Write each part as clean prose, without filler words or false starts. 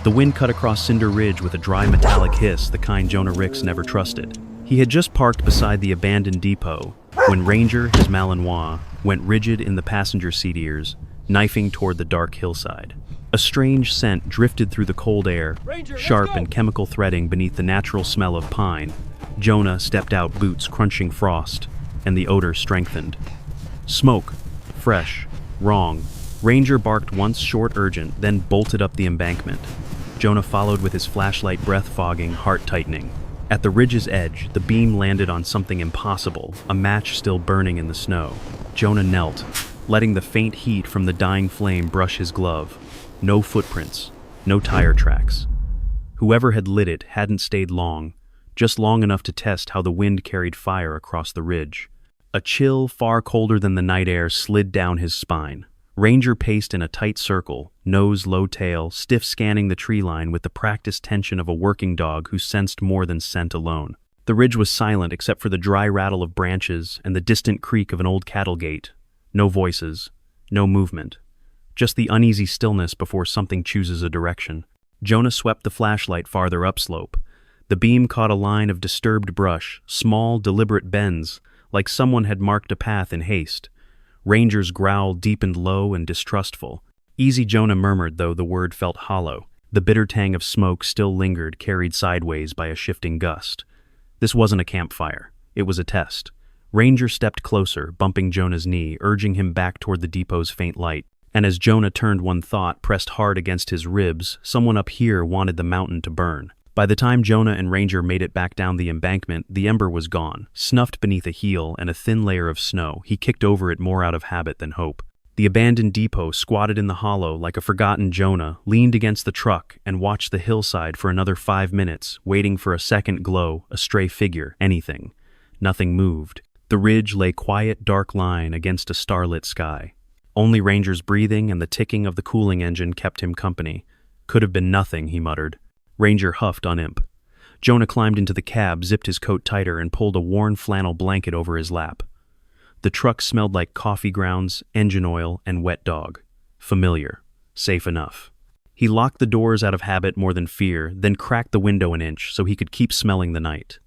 The wind cut across Cinder Ridge with a dry metallic hiss, the kind Jonah Ricks never trusted. He had just parked beside the abandoned depot when Ranger, his Malinois, went rigid in the passenger seat ears, knifing toward the dark hillside. A strange scent drifted through the cold air, sharp and chemical threading beneath the natural smell of pine. Jonah stepped out, boots crunching frost, and the odor strengthened. Smoke. Fresh. Wrong. Ranger barked once, short, urgent, then bolted up the embankment. Jonah followed with his flashlight, breath fogging, heart tightening. At the ridge's edge, the beam landed on something impossible, a match still burning in the snow. Jonah knelt, letting the faint heat from the dying flame brush his glove. No footprints, no tire tracks. Whoever had lit it hadn't stayed long, just long enough to test how the wind carried fire across the ridge. A chill, far colder than the night air, slid down his spine. Ranger paced in a tight circle, nose low tail, stiff scanning the tree line with the practiced tension of a working dog who sensed more than scent alone. The ridge was silent except for the dry rattle of branches and the distant creak of an old cattle gate. No voices, no movement. Just the uneasy stillness before something chooses a direction. Jonah swept the flashlight farther upslope. The beam caught a line of disturbed brush, small, deliberate bends, like someone had marked a path in haste. Ranger's growl deepened low and distrustful. Easy, Jonah murmured, though the word felt hollow. The bitter tang of smoke still lingered, carried sideways by a shifting gust. This wasn't a campfire. It was a test. Ranger stepped closer, bumping Jonah's knee, urging him back toward the depot's faint light. And as Jonah turned, one thought pressed hard against his ribs: someone up here wanted the mountain to burn. By the time Jonah and Ranger made it back down the embankment, the ember was gone, snuffed beneath a heel and a thin layer of snow. He kicked over it more out of habit than hope. The abandoned depot, squatted in the hollow like a forgotten Jonah, leaned against the truck and watched the hillside for another 5 minutes, waiting for a second glow, a stray figure, anything. Nothing moved. The ridge lay quiet, dark line against a starlit sky. Only Ranger's breathing and the ticking of the cooling engine kept him company. Could have been nothing, he muttered. Ranger huffed on imp. Jonah climbed into the cab, zipped his coat tighter, and pulled a worn flannel blanket over his lap. The truck smelled like coffee grounds, engine oil, and wet dog. Familiar. Safe enough. He locked the doors out of habit more than fear, then cracked the window an inch so he could keep smelling the night.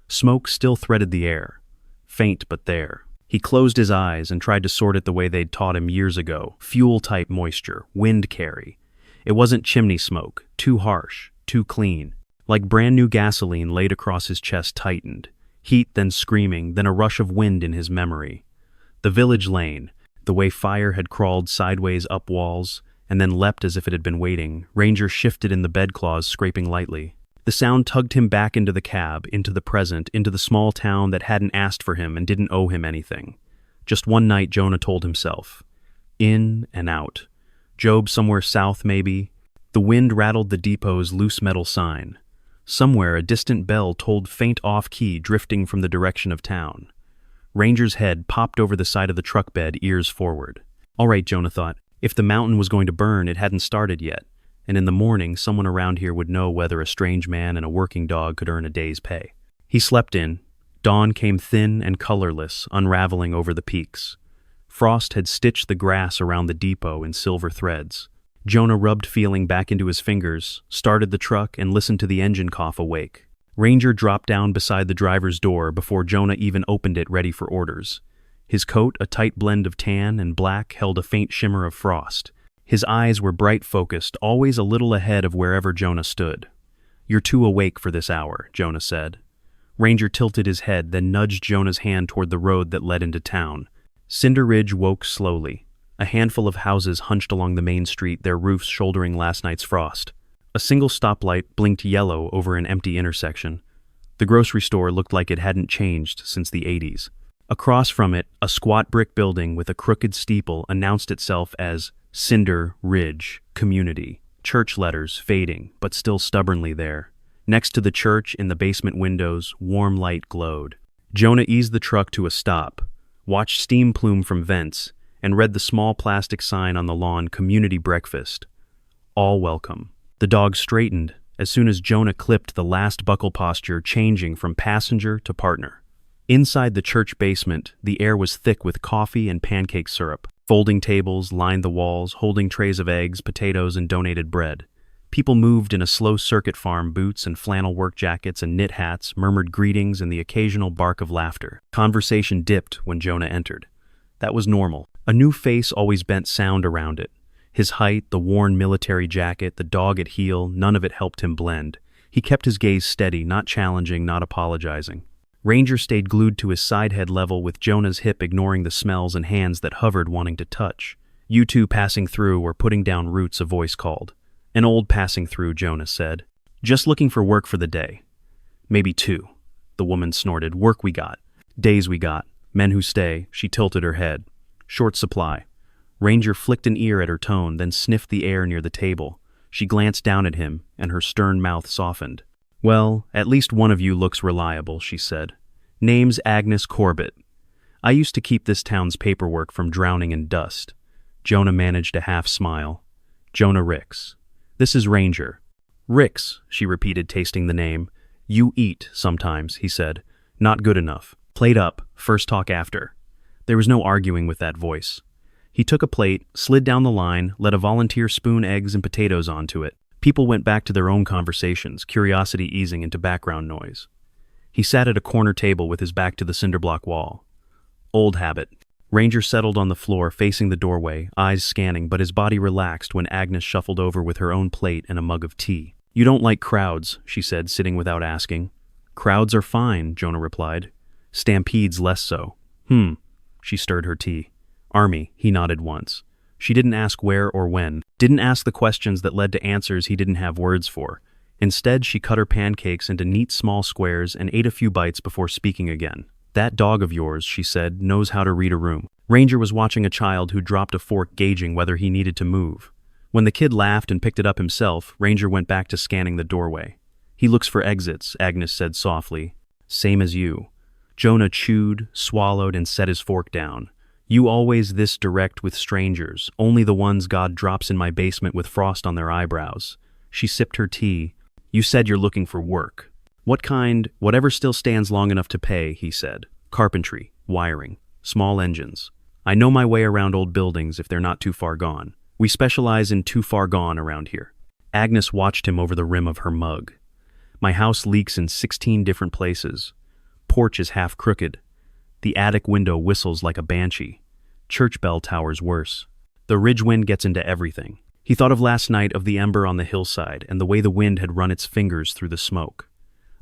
Smoke still threaded the air. Faint, but there. He closed his eyes and tried to sort it the way they'd taught him years ago. Fuel-type moisture, wind carry. It wasn't chimney smoke, too harsh, too clean. Like brand-new gasoline laid across his chest tightened. Heat, then screaming, then a rush of wind in his memory. The village lane, the way fire had crawled sideways up walls, and then leapt as if it had been waiting. Ranger shifted in the bedclothes, scraping lightly. The sound tugged him back into the cab, into the present, into the small town that hadn't asked for him and didn't owe him anything. Just one night, Jonah told himself. In and out. Job somewhere south, maybe. The wind rattled the depot's loose metal sign. Somewhere a distant bell tolled faint off-key drifting from the direction of town. Ranger's head popped over the side of the truck bed, ears forward. All right, Jonah thought. If the mountain was going to burn, it hadn't started yet. And in the morning, someone around here would know whether a strange man and a working dog could earn a day's pay. He slept in. Dawn came thin and colorless, unraveling over the peaks. Frost had stitched the grass around the depot in silver threads. Jonah rubbed feeling back into his fingers, started the truck, and listened to the engine cough awake. Ranger dropped down beside the driver's door before Jonah even opened it, ready for orders. His coat, a tight blend of tan and black, held a faint shimmer of frost. His eyes were bright focused, always a little ahead of wherever Jonah stood. "You're too awake for this hour," Jonah said. Ranger tilted his head, then nudged Jonah's hand toward the road that led into town. Cinder Ridge woke slowly. A handful of houses hunched along the main street, their roofs shouldering last night's frost. A single stoplight blinked yellow over an empty intersection. The grocery store looked like it hadn't changed since the 80s. Across from it, a squat brick building with a crooked steeple announced itself as Cinder Ridge Community. Church letters fading, but still stubbornly there. Next to the church, in the basement windows, warm light glowed. Jonah eased the truck to a stop, watched steam plume from vents, and read the small plastic sign on the lawn, Community Breakfast. All welcome. The dog straightened as soon as Jonah clipped the last buckle posture, changing from passenger to partner. Inside the church basement, the air was thick with coffee and pancake syrup. Folding tables lined the walls, holding trays of eggs, potatoes, and donated bread. People moved in a slow circuit farm, boots and flannel work jackets and knit hats, murmured greetings and the occasional bark of laughter. Conversation dipped when Jonah entered. That was normal. A new face always bent sound around it. His height, the worn military jacket, the dog at heel, none of it helped him blend. He kept his gaze steady, not challenging, not apologizing. Ranger stayed glued to his side head level with Jonah's hip ignoring the smells and hands that hovered wanting to touch. "You two passing through or putting down roots," a voice called. "An old passing through," Jonah said. "Just looking for work for the day." "Maybe two," the woman snorted. "Work we got. Days we got. Men who stay." She tilted her head. "Short supply." Ranger flicked an ear at her tone, then sniffed the air near the table. She glanced down at him, and her stern mouth softened. "Well, at least one of you looks reliable," she said. "Name's Agnes Corbett. I used to keep this town's paperwork from drowning in dust." Jonah managed a half smile. "Jonah Ricks. This is Ranger." "Ricks," she repeated, tasting the name. "You eat, sometimes," he said. "Not good enough. Plate up, first talk after." There was no arguing with that voice. He took a plate, slid down the line, let a volunteer spoon eggs and potatoes onto it. People went back to their own conversations, curiosity easing into background noise. He sat at a corner table with his back to the cinderblock wall. Old habit. Ranger settled on the floor, facing the doorway, eyes scanning, but his body relaxed when Agnes shuffled over with her own plate and a mug of tea. "You don't like crowds," she said, sitting without asking. "Crowds are fine," Jonah replied. "Stampedes less so." She stirred her tea. "Army," he nodded once. She didn't ask where or when, didn't ask the questions that led to answers he didn't have words for. Instead, she cut her pancakes into neat small squares and ate a few bites before speaking again. "That dog of yours," she said, "knows how to read a room." Ranger was watching a child who dropped a fork, gauging whether he needed to move. When the kid laughed and picked it up himself, Ranger went back to scanning the doorway. "He looks for exits," Agnes said softly. "Same as you." Jonah chewed, swallowed, and set his fork down. "You always this direct with strangers, only the ones God drops in my basement with frost on their eyebrows." She sipped her tea. "You said you're looking for work." "What kind?" "Whatever still stands long enough to pay," he said. "Carpentry, wiring, small engines. I know my way around old buildings if they're not too far gone. We specialize in too far gone around here." Agnes watched him over the rim of her mug. "My house leaks in 16 different places. Porch is half crooked. The attic window whistles like a banshee. Church bell tower's worse. The ridge wind gets into everything." He thought of last night, of the ember on the hillside, and the way the wind had run its fingers through the smoke.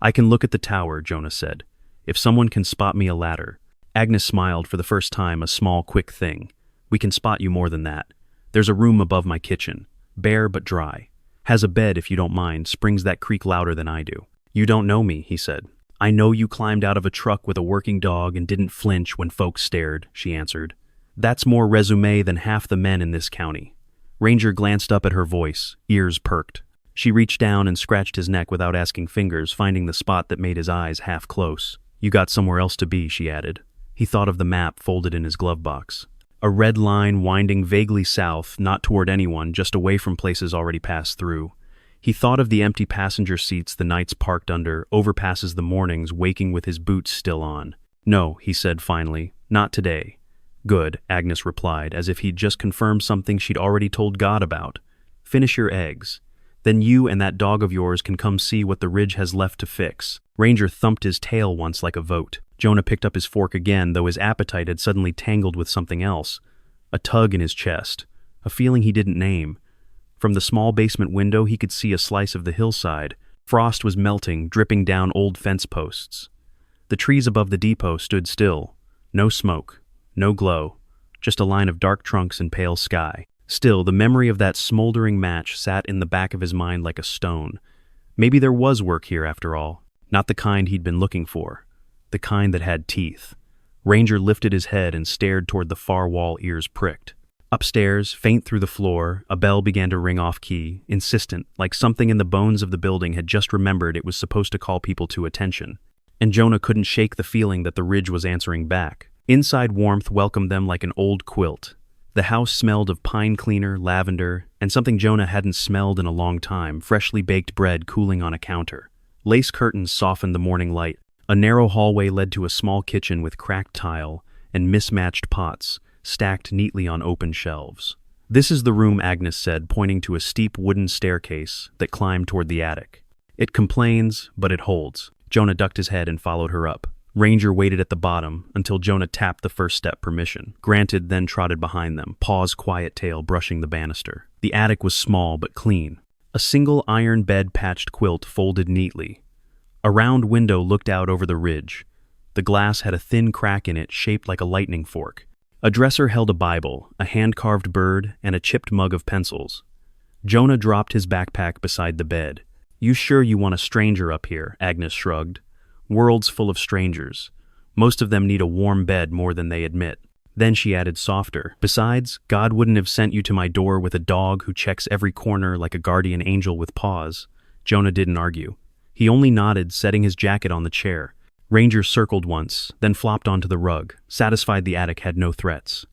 "I can look at the tower," Jonah said. "If someone can spot me a ladder." Agnes smiled for the first time, a small, quick thing. "We can spot you more than that. There's a room above my kitchen. Bare but dry. Has a bed if you don't mind, springs that creak louder than I do." "You don't know me," he said. "I know you climbed out of a truck with a working dog and didn't flinch when folks stared," she answered. "That's more resume than half the men in this county." Ranger glanced up at her voice, ears perked. She reached down and scratched his neck without asking fingers, finding the spot that made his eyes half close. "You got somewhere else to be," she added. He thought of the map folded in his glove box. A red line winding vaguely south, not toward anyone, just away from places already passed through. He thought of the empty passenger seats the nights parked under, overpasses the mornings, waking with his boots still on. "No," he said finally, "not today." "Good," Agnes replied, as if he'd just confirmed something she'd already told God about. "Finish your eggs. Then you and that dog of yours can come see what the ridge has left to fix." Ranger thumped his tail once like a vote. Jonah picked up his fork again, though his appetite had suddenly tangled with something else. A tug in his chest, a feeling he didn't name. From the small basement window he could see a slice of the hillside. Frost was melting, dripping down old fence posts. The trees above the depot stood still. No smoke, no glow, just a line of dark trunks and pale sky. Still, the memory of that smoldering match sat in the back of his mind like a stone. Maybe there was work here after all, not the kind he'd been looking for, the kind that had teeth. Ranger lifted his head and stared toward the far wall, ears pricked. Upstairs, faint through the floor, a bell began to ring off-key, insistent, like something in the bones of the building had just remembered it was supposed to call people to attention. And Jonah couldn't shake the feeling that the ridge was answering back. Inside warmth welcomed them like an old quilt. The house smelled of pine cleaner, lavender, and something Jonah hadn't smelled in a long time, freshly baked bread cooling on a counter. Lace curtains softened the morning light. A narrow hallway led to a small kitchen with cracked tile and mismatched pots, stacked neatly on open shelves. "This is the room," Agnes said, pointing to a steep wooden staircase that climbed toward the attic. "It complains, but it holds." Jonah ducked his head and followed her up. Ranger waited at the bottom until Jonah tapped the first step permission. Granted, then trotted behind them, paw's quiet tail brushing the banister. The attic was small but clean. A single iron bed-patched quilt folded neatly. A round window looked out over the ridge. The glass had a thin crack in it shaped like a lightning fork. A dresser held a Bible, a hand-carved bird, and a chipped mug of pencils. Jonah dropped his backpack beside the bed. "You sure you want a stranger up here?" Agnes shrugged. "World's full of strangers. Most of them need a warm bed more than they admit." Then she added softer, "Besides, God wouldn't have sent you to my door with a dog who checks every corner like a guardian angel with paws." Jonah didn't argue. He only nodded, setting his jacket on the chair. Ranger circled once, then flopped onto the rug, satisfied the attic had no threats.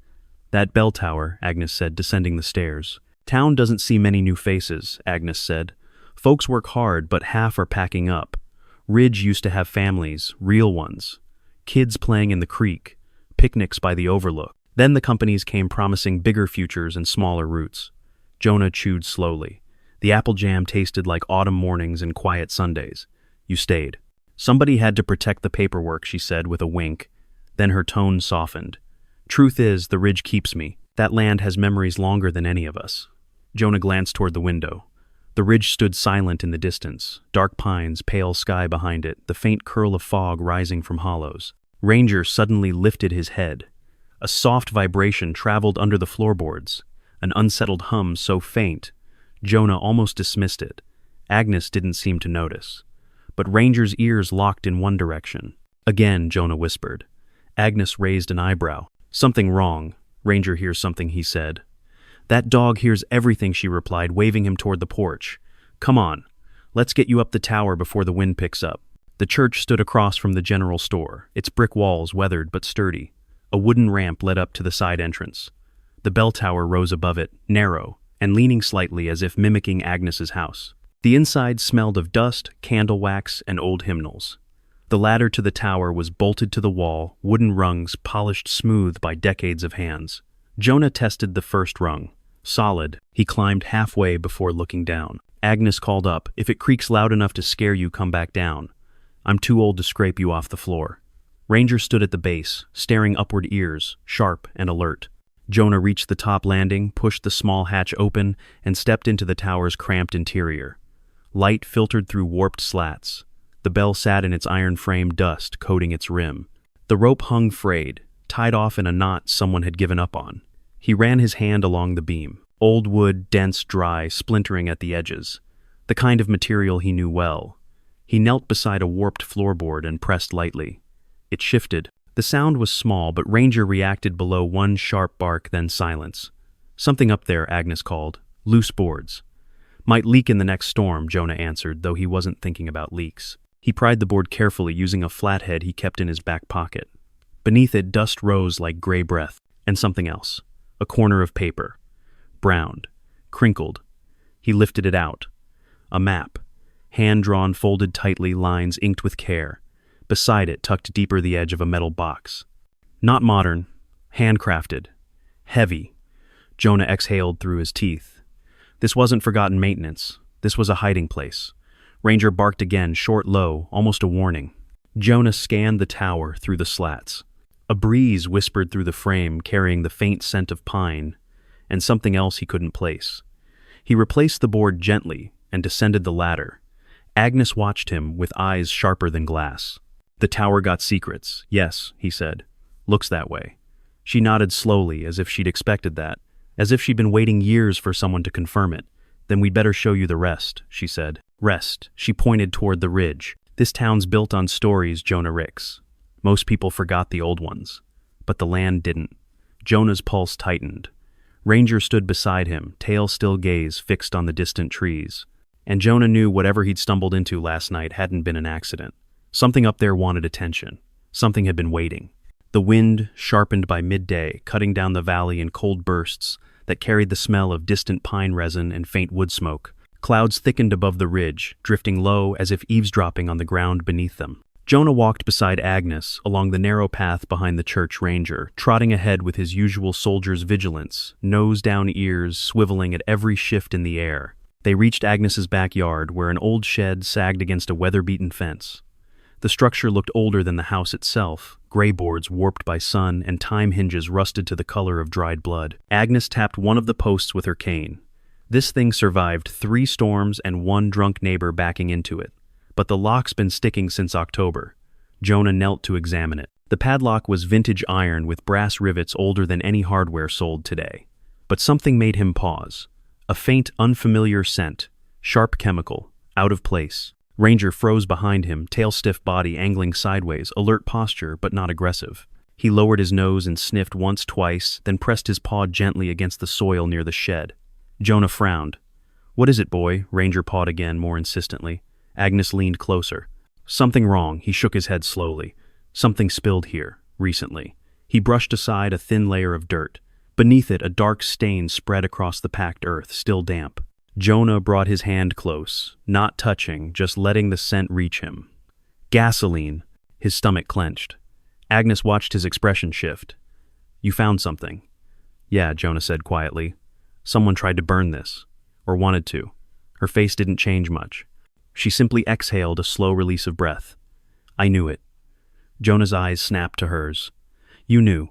"That bell tower," Agnes said, descending the stairs. "Town doesn't see many new faces," Agnes said. "Folks work hard, but half are packing up. Ridge used to have families, real ones. Kids playing in the creek, picnics by the overlook. Then the companies came promising bigger futures and smaller routes." Jonah chewed slowly. The apple jam tasted like autumn mornings and quiet Sundays. "You stayed." "Somebody had to protect the paperwork," she said with a wink. Then her tone softened. "Truth is, the ridge keeps me. That land has memories longer than any of us." Jonah glanced toward the window. The ridge stood silent in the distance, dark pines, pale sky behind it, the faint curl of fog rising from hollows. Ranger suddenly lifted his head. A soft vibration traveled under the floorboards, an unsettled hum so faint, Jonah almost dismissed it. Agnes didn't seem to notice. But Ranger's ears locked in one direction. "Again," Jonah whispered. Agnes raised an eyebrow. "Something wrong." "Ranger hears something," he said. "That dog hears everything," she replied, waving him toward the porch. "Come on, let's get you up the tower before the wind picks up." The church stood across from the general store, its brick walls weathered but sturdy. A wooden ramp led up to the side entrance. The bell tower rose above it, narrow, and leaning slightly as if mimicking Agnes's house. The inside smelled of dust, candle wax, and old hymnals. The ladder to the tower was bolted to the wall, wooden rungs polished smooth by decades of hands. Jonah tested the first rung. Solid, he climbed halfway before looking down. Agnes called up, "If it creaks loud enough to scare you, come back down. I'm too old to scrape you off the floor." Ranger stood at the base, staring upward, ears sharp and alert. Jonah reached the top landing, pushed the small hatch open, and stepped into the tower's cramped interior. Light filtered through warped slats. The bell sat in its iron frame, dust coating its rim. The rope hung frayed, tied off in a knot someone had given up on. He ran his hand along the beam. Old wood, dense, dry, splintering at the edges. The kind of material he knew well. He knelt beside a warped floorboard and pressed lightly. It shifted. The sound was small, but Ranger reacted below one sharp bark, then silence. "Something up there," Agnes called. "Loose boards." "Might leak in the next storm," Jonah answered, though he wasn't thinking about leaks. He pried the board carefully using a flathead he kept in his back pocket. Beneath it, dust rose like gray breath, and something else. A corner of paper. Browned. Crinkled. He lifted it out. A map. Hand-drawn, folded tightly, lines inked with care. Beside it, tucked deeper the edge of a metal box. Not modern. Handcrafted. Heavy. Jonah exhaled through his teeth. This wasn't forgotten maintenance. This was a hiding place. Ranger barked again, short, low, almost a warning. Jonah scanned the tower through the slats. A breeze whispered through the frame, carrying the faint scent of pine, and something else he couldn't place. He replaced the board gently and descended the ladder. Agnes watched him with eyes sharper than glass. "The tower got secrets." "Yes," he said. "Looks that way." She nodded slowly, as if she'd expected that, as if she'd been waiting years for someone to confirm it. "Then we'd better show you the rest," she said. "Rest." She pointed toward the ridge. "This town's built on stories, Jonah Ricks. Most people forgot the old ones. But the land didn't." Jonah's pulse tightened. Ranger stood beside him, tail still gaze fixed on the distant trees. And Jonah knew whatever he'd stumbled into last night hadn't been an accident. Something up there wanted attention. Something had been waiting. The wind, sharpened by midday, cutting down the valley in cold bursts that carried the smell of distant pine resin and faint wood smoke. Clouds thickened above the ridge, drifting low as if eavesdropping on the ground beneath them. Jonah walked beside Agnes along the narrow path behind the church ranger, trotting ahead with his usual soldier's vigilance, nose down, ears swiveling at every shift in the air. They reached Agnes's backyard, where an old shed sagged against a weather-beaten fence. The structure looked older than the house itself, gray boards warped by sun and time hinges rusted to the color of dried blood. Agnes tapped one of the posts with her cane. This thing survived 3 storms and 1 drunk neighbor backing into it. But the lock's been sticking since October. Jonah knelt to examine it. The padlock was vintage iron with brass rivets older than any hardware sold today. But something made him pause. A faint, unfamiliar scent, sharp chemical, out of place. Ranger froze behind him, tail-stiff body angling sideways, alert posture but not aggressive. He lowered his nose and sniffed once, twice, then pressed his paw gently against the soil near the shed. Jonah frowned. "What is it, boy?" Ranger pawed again, more insistently. Agnes leaned closer. "Something wrong," he shook his head slowly. "Something spilled here, recently." He brushed aside a thin layer of dirt. Beneath it, a dark stain spread across the packed earth, still damp. Jonah brought his hand close, not touching, just letting the scent reach him. Gasoline. His stomach clenched. Agnes watched his expression shift. "You found something." "Yeah," Jonah said quietly. "Someone tried to burn this. Or wanted to." Her face didn't change much. She simply exhaled a slow release of breath. "I knew it." Jonah's eyes snapped to hers. "You knew."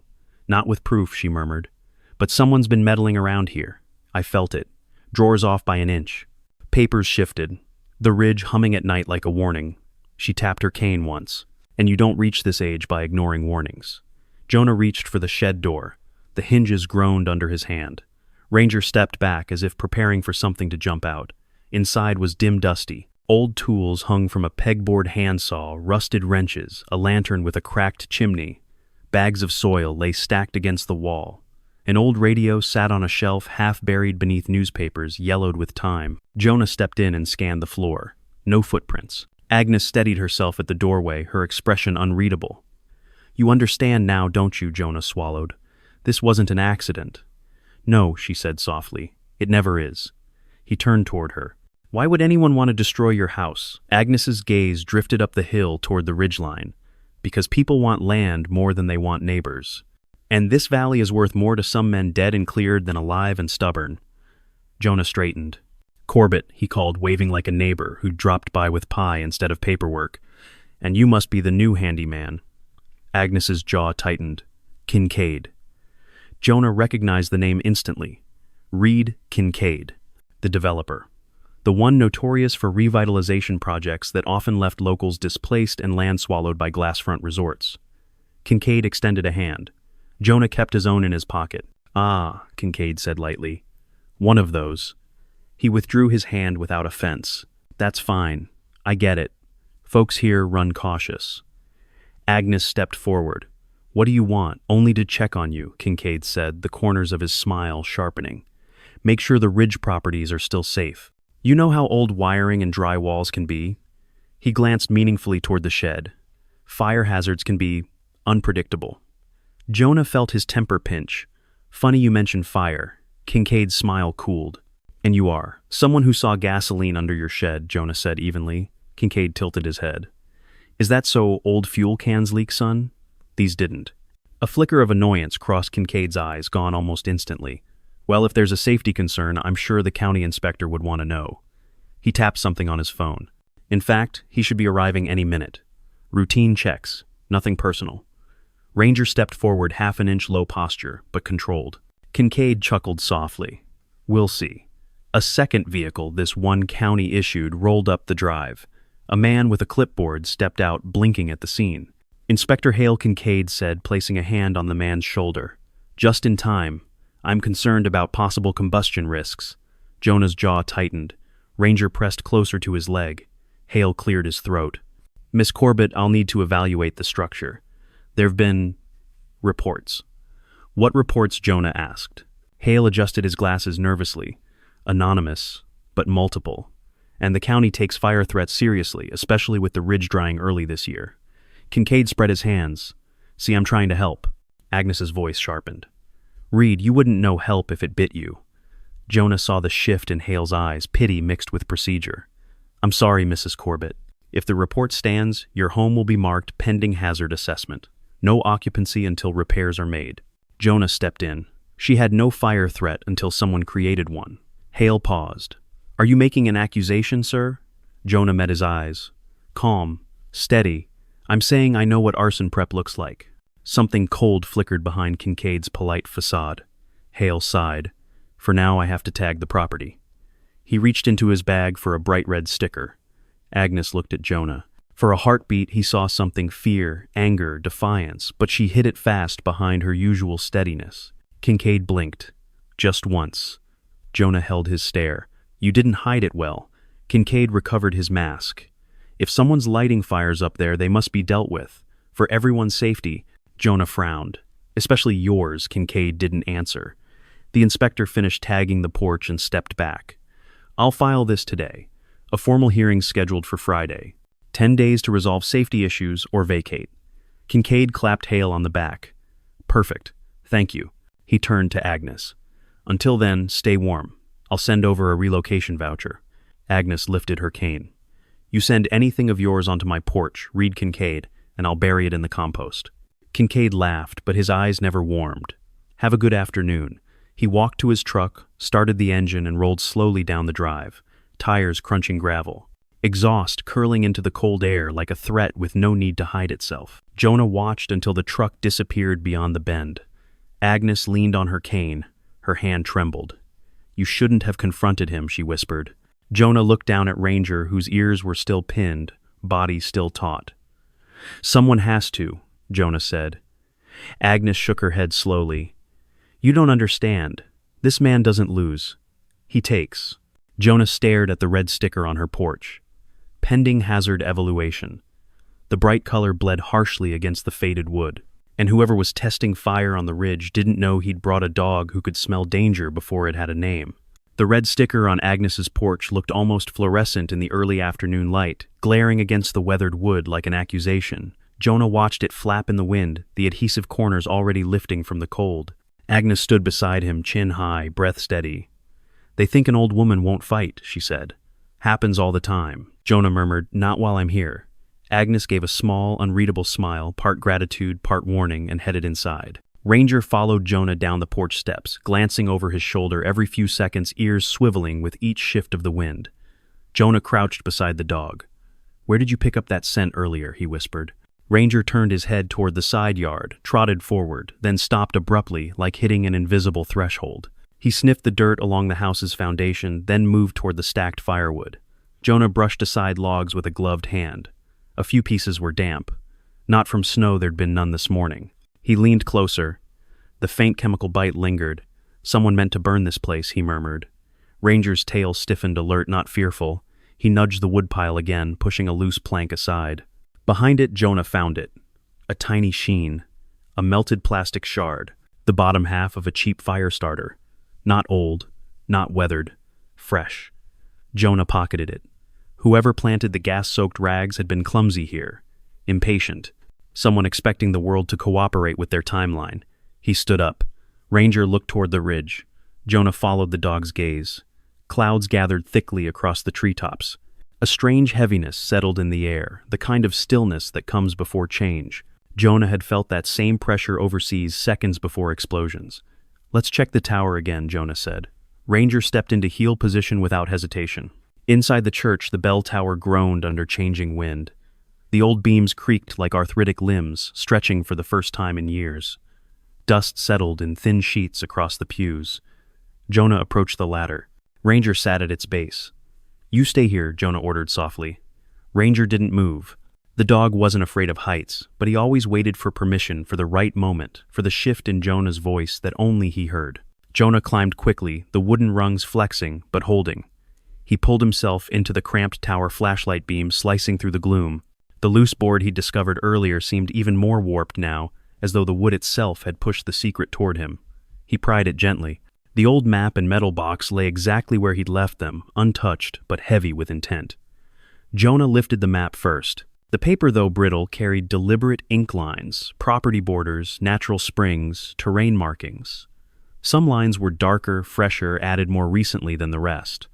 "Not with proof," she murmured. "But someone's been meddling around here. I felt it. Drawers off by an inch." Papers shifted, the ridge humming at night like a warning. She tapped her cane once. "And you don't reach this age by ignoring warnings." Jonah reached for the shed door. The hinges groaned under his hand. Ranger stepped back as if preparing for something to jump out. Inside was dim, dusty. Old tools hung from a pegboard handsaw, rusted wrenches, a lantern with a cracked chimney. Bags of soil lay stacked against the wall. An old radio sat on a shelf half buried beneath newspapers, yellowed with time. Jonah stepped in and scanned the floor. No footprints. Agnes steadied herself at the doorway, her expression unreadable. "You understand now, don't you?" Jonah swallowed. "This wasn't an accident." "No," she said softly. "It never is." He turned toward her. "Why would anyone want to destroy your house?" Agnes's gaze drifted up the hill toward the ridgeline. "Because people want land more than they want neighbors. And this valley is worth more to some men dead and cleared than alive and stubborn." Jonah straightened. "Corbett," he called, waving like a neighbor who'd dropped by with pie instead of paperwork. "And you must be the new handyman." Agnes's jaw tightened. "Kincaid." Jonah recognized the name instantly. Reed Kincaid, the developer. The one notorious for revitalization projects that often left locals displaced and land swallowed by glassfront resorts. Kincaid extended a hand. Jonah kept his own in his pocket. "Ah," Kincaid said lightly. "One of those." He withdrew his hand without offense. "That's fine. I get it. Folks here run cautious." Agnes stepped forward. "What do you want?" "Only to check on you," Kincaid said, the corners of his smile sharpening. "Make sure the ridge properties are still safe. You know how old wiring and dry walls can be?" He glanced meaningfully toward the shed. "Fire hazards can be unpredictable." Jonah felt his temper pinch. "Funny you mention fire." Kincaid's smile cooled. "And you are someone who saw gasoline under your shed," Jonah said evenly. Kincaid tilted his head. "Is that so old fuel cans leak, son?" These didn't. A flicker of annoyance crossed Kincaid's eyes, gone almost instantly. "Well, if there's a safety concern, I'm sure the county inspector would want to know." He tapped something on his phone. "In fact, he should be arriving any minute. Routine checks, nothing personal." Ranger stepped forward, half an inch low posture, but controlled. Kincaid chuckled softly. "We'll see." A second vehicle, this one county issued, rolled up the drive. A man with a clipboard stepped out, blinking at the scene. "Inspector Hale," Kincaid said, placing a hand on the man's shoulder. "Just in time. I'm concerned about possible combustion risks." Jonah's jaw tightened. Ranger pressed closer to his leg. Hale cleared his throat. "Miss Corbett, I'll need to evaluate the structure. There've been reports." "What reports?" Jonah asked. Hale adjusted his glasses nervously. "Anonymous, but multiple. And the county takes fire threats seriously, especially with the ridge drying early this year." Kincaid spread his hands. "See, I'm trying to help." Agnes's voice sharpened. "Reed, you wouldn't know help if it bit you." Jonah saw the shift in Hale's eyes, pity mixed with procedure. "I'm sorry, Mrs. Corbett." If the report stands, your home will be marked pending hazard assessment. No occupancy until repairs are made. Jonah stepped in. She had no fire threat until someone created one. Hale paused. Are you making an accusation, sir? Jonah met his eyes. Calm, steady. I'm saying I know what arson prep looks like. Something cold flickered behind Kincaid's polite facade. Hale sighed. For now I have to tag the property. He reached into his bag for a bright red sticker. Agnes looked at Jonah. For a heartbeat he saw something fear, anger, defiance, but she hid it fast behind her usual steadiness. Kincaid blinked. Just once. Jonah held his stare. You didn't hide it well. Kincaid recovered his mask. If someone's lighting fires up there, they must be dealt with. For everyone's safety. Jonah frowned. Especially yours, Kincaid didn't answer. The inspector finished tagging the porch and stepped back. I'll file this today. A formal hearing scheduled for Friday. 10 days to resolve safety issues or vacate. Kincaid clapped Hale on the back. Perfect. Thank you. He turned to Agnes. Until then, stay warm. I'll send over a relocation voucher. Agnes lifted her cane. You send anything of yours onto my porch, read Kincaid, and I'll bury it in the compost. Kincaid laughed, but his eyes never warmed. Have a good afternoon. He walked to his truck, started the engine, and rolled slowly down the drive, tires crunching gravel. Exhaust curling into the cold air like a threat with no need to hide itself. Jonah watched until the truck disappeared beyond the bend. Agnes leaned on her cane. Her hand trembled. You shouldn't have confronted him, she whispered. Jonah looked down at Ranger, whose ears were still pinned, body still taut. Someone has to, Jonah said. Agnes shook her head slowly. You don't understand. This man doesn't lose. He takes. Jonah stared at the red sticker on her porch. Pending hazard evaluation. The bright color bled harshly against the faded wood, and whoever was testing fire on the ridge didn't know he'd brought a dog who could smell danger before it had a name. The red sticker on Agnes's porch looked almost fluorescent in the early afternoon light, glaring against the weathered wood like an accusation. Jonah watched it flap in the wind, the adhesive corners already lifting from the cold. Agnes stood beside him, chin high, breath steady. They think an old woman won't fight, she said. Happens all the time. Jonah murmured, not while I'm here. Agnes gave a small, unreadable smile, part gratitude, part warning, and headed inside. Ranger followed Jonah down the porch steps, glancing over his shoulder every few seconds, ears swiveling with each shift of the wind. Jonah crouched beside the dog. Where did you pick up that scent earlier? He whispered. Ranger turned his head toward the side yard, trotted forward, then stopped abruptly, like hitting an invisible threshold. He sniffed the dirt along the house's foundation, then moved toward the stacked firewood. Jonah brushed aside logs with a gloved hand. A few pieces were damp. Not from snow, there'd been none this morning. He leaned closer. The faint chemical bite lingered. Someone meant to burn this place, he murmured. Ranger's tail stiffened, alert, not fearful. He nudged the woodpile again, pushing a loose plank aside. Behind it, Jonah found it. A tiny sheen. A melted plastic shard. The bottom half of a cheap fire starter. Not old. Not weathered. Fresh. Jonah pocketed it. Whoever planted the gas-soaked rags had been clumsy here. Impatient. Someone expecting the world to cooperate with their timeline. He stood up. Ranger looked toward the ridge. Jonah followed the dog's gaze. Clouds gathered thickly across the treetops. A strange heaviness settled in the air, the kind of stillness that comes before change. Jonah had felt that same pressure overseas seconds before explosions. Let's check the tower again, Jonah said. Ranger stepped into heel position without hesitation. Inside the church, the bell tower groaned under changing wind. The old beams creaked like arthritic limbs, stretching for the first time in years. Dust settled in thin sheets across the pews. Jonah approached the ladder. Ranger sat at its base. You stay here, Jonah ordered softly. Ranger didn't move. The dog wasn't afraid of heights, but he always waited for permission, for the right moment, for the shift in Jonah's voice that only he heard. Jonah climbed quickly, the wooden rungs flexing, but holding. He pulled himself into the cramped tower flashlight beam slicing through the gloom. The loose board he'd discovered earlier seemed even more warped now, as though the wood itself had pushed the secret toward him. He pried it gently. The old map and metal box lay exactly where he'd left them, untouched but heavy with intent. Jonah lifted the map first. The paper, though brittle, carried deliberate ink lines, property borders, natural springs, terrain markings. Some lines were darker, fresher, added more recently than the rest.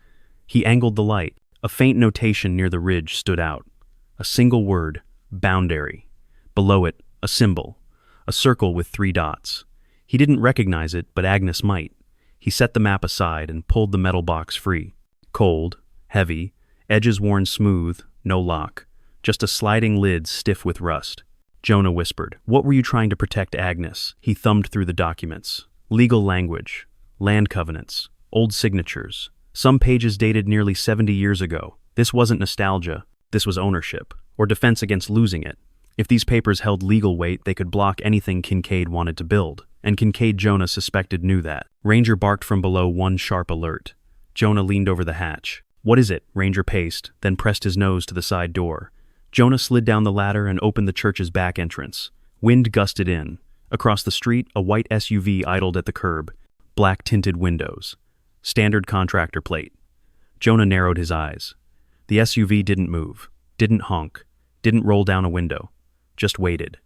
He angled the light. A faint notation near the ridge stood out. A single word, boundary. Below it, a symbol, a circle with 3 dots. He didn't recognize it, but Agnes might. He set the map aside and pulled the metal box free. Cold, heavy, edges worn smooth, no lock. Just a sliding lid stiff with rust. Jonah whispered, "What were you trying to protect, Agnes?" He thumbed through the documents. Legal language, land covenants, old signatures. Some pages dated nearly 70 years ago. This wasn't nostalgia. This was ownership, or defense against losing it. If these papers held legal weight, they could block anything Kincaid wanted to build. And Kincaid, Jonah suspected, knew that. Ranger barked from below, one sharp alert. Jonah leaned over the hatch. "What is it?" Ranger paced, then pressed his nose to the side door. Jonah slid down the ladder and opened the church's back entrance. Wind gusted in. Across the street, a white SUV idled at the curb. Black-tinted windows. Standard contractor plate. Jonah narrowed his eyes. The SUV didn't move, didn't honk, didn't roll down a window. Just waited.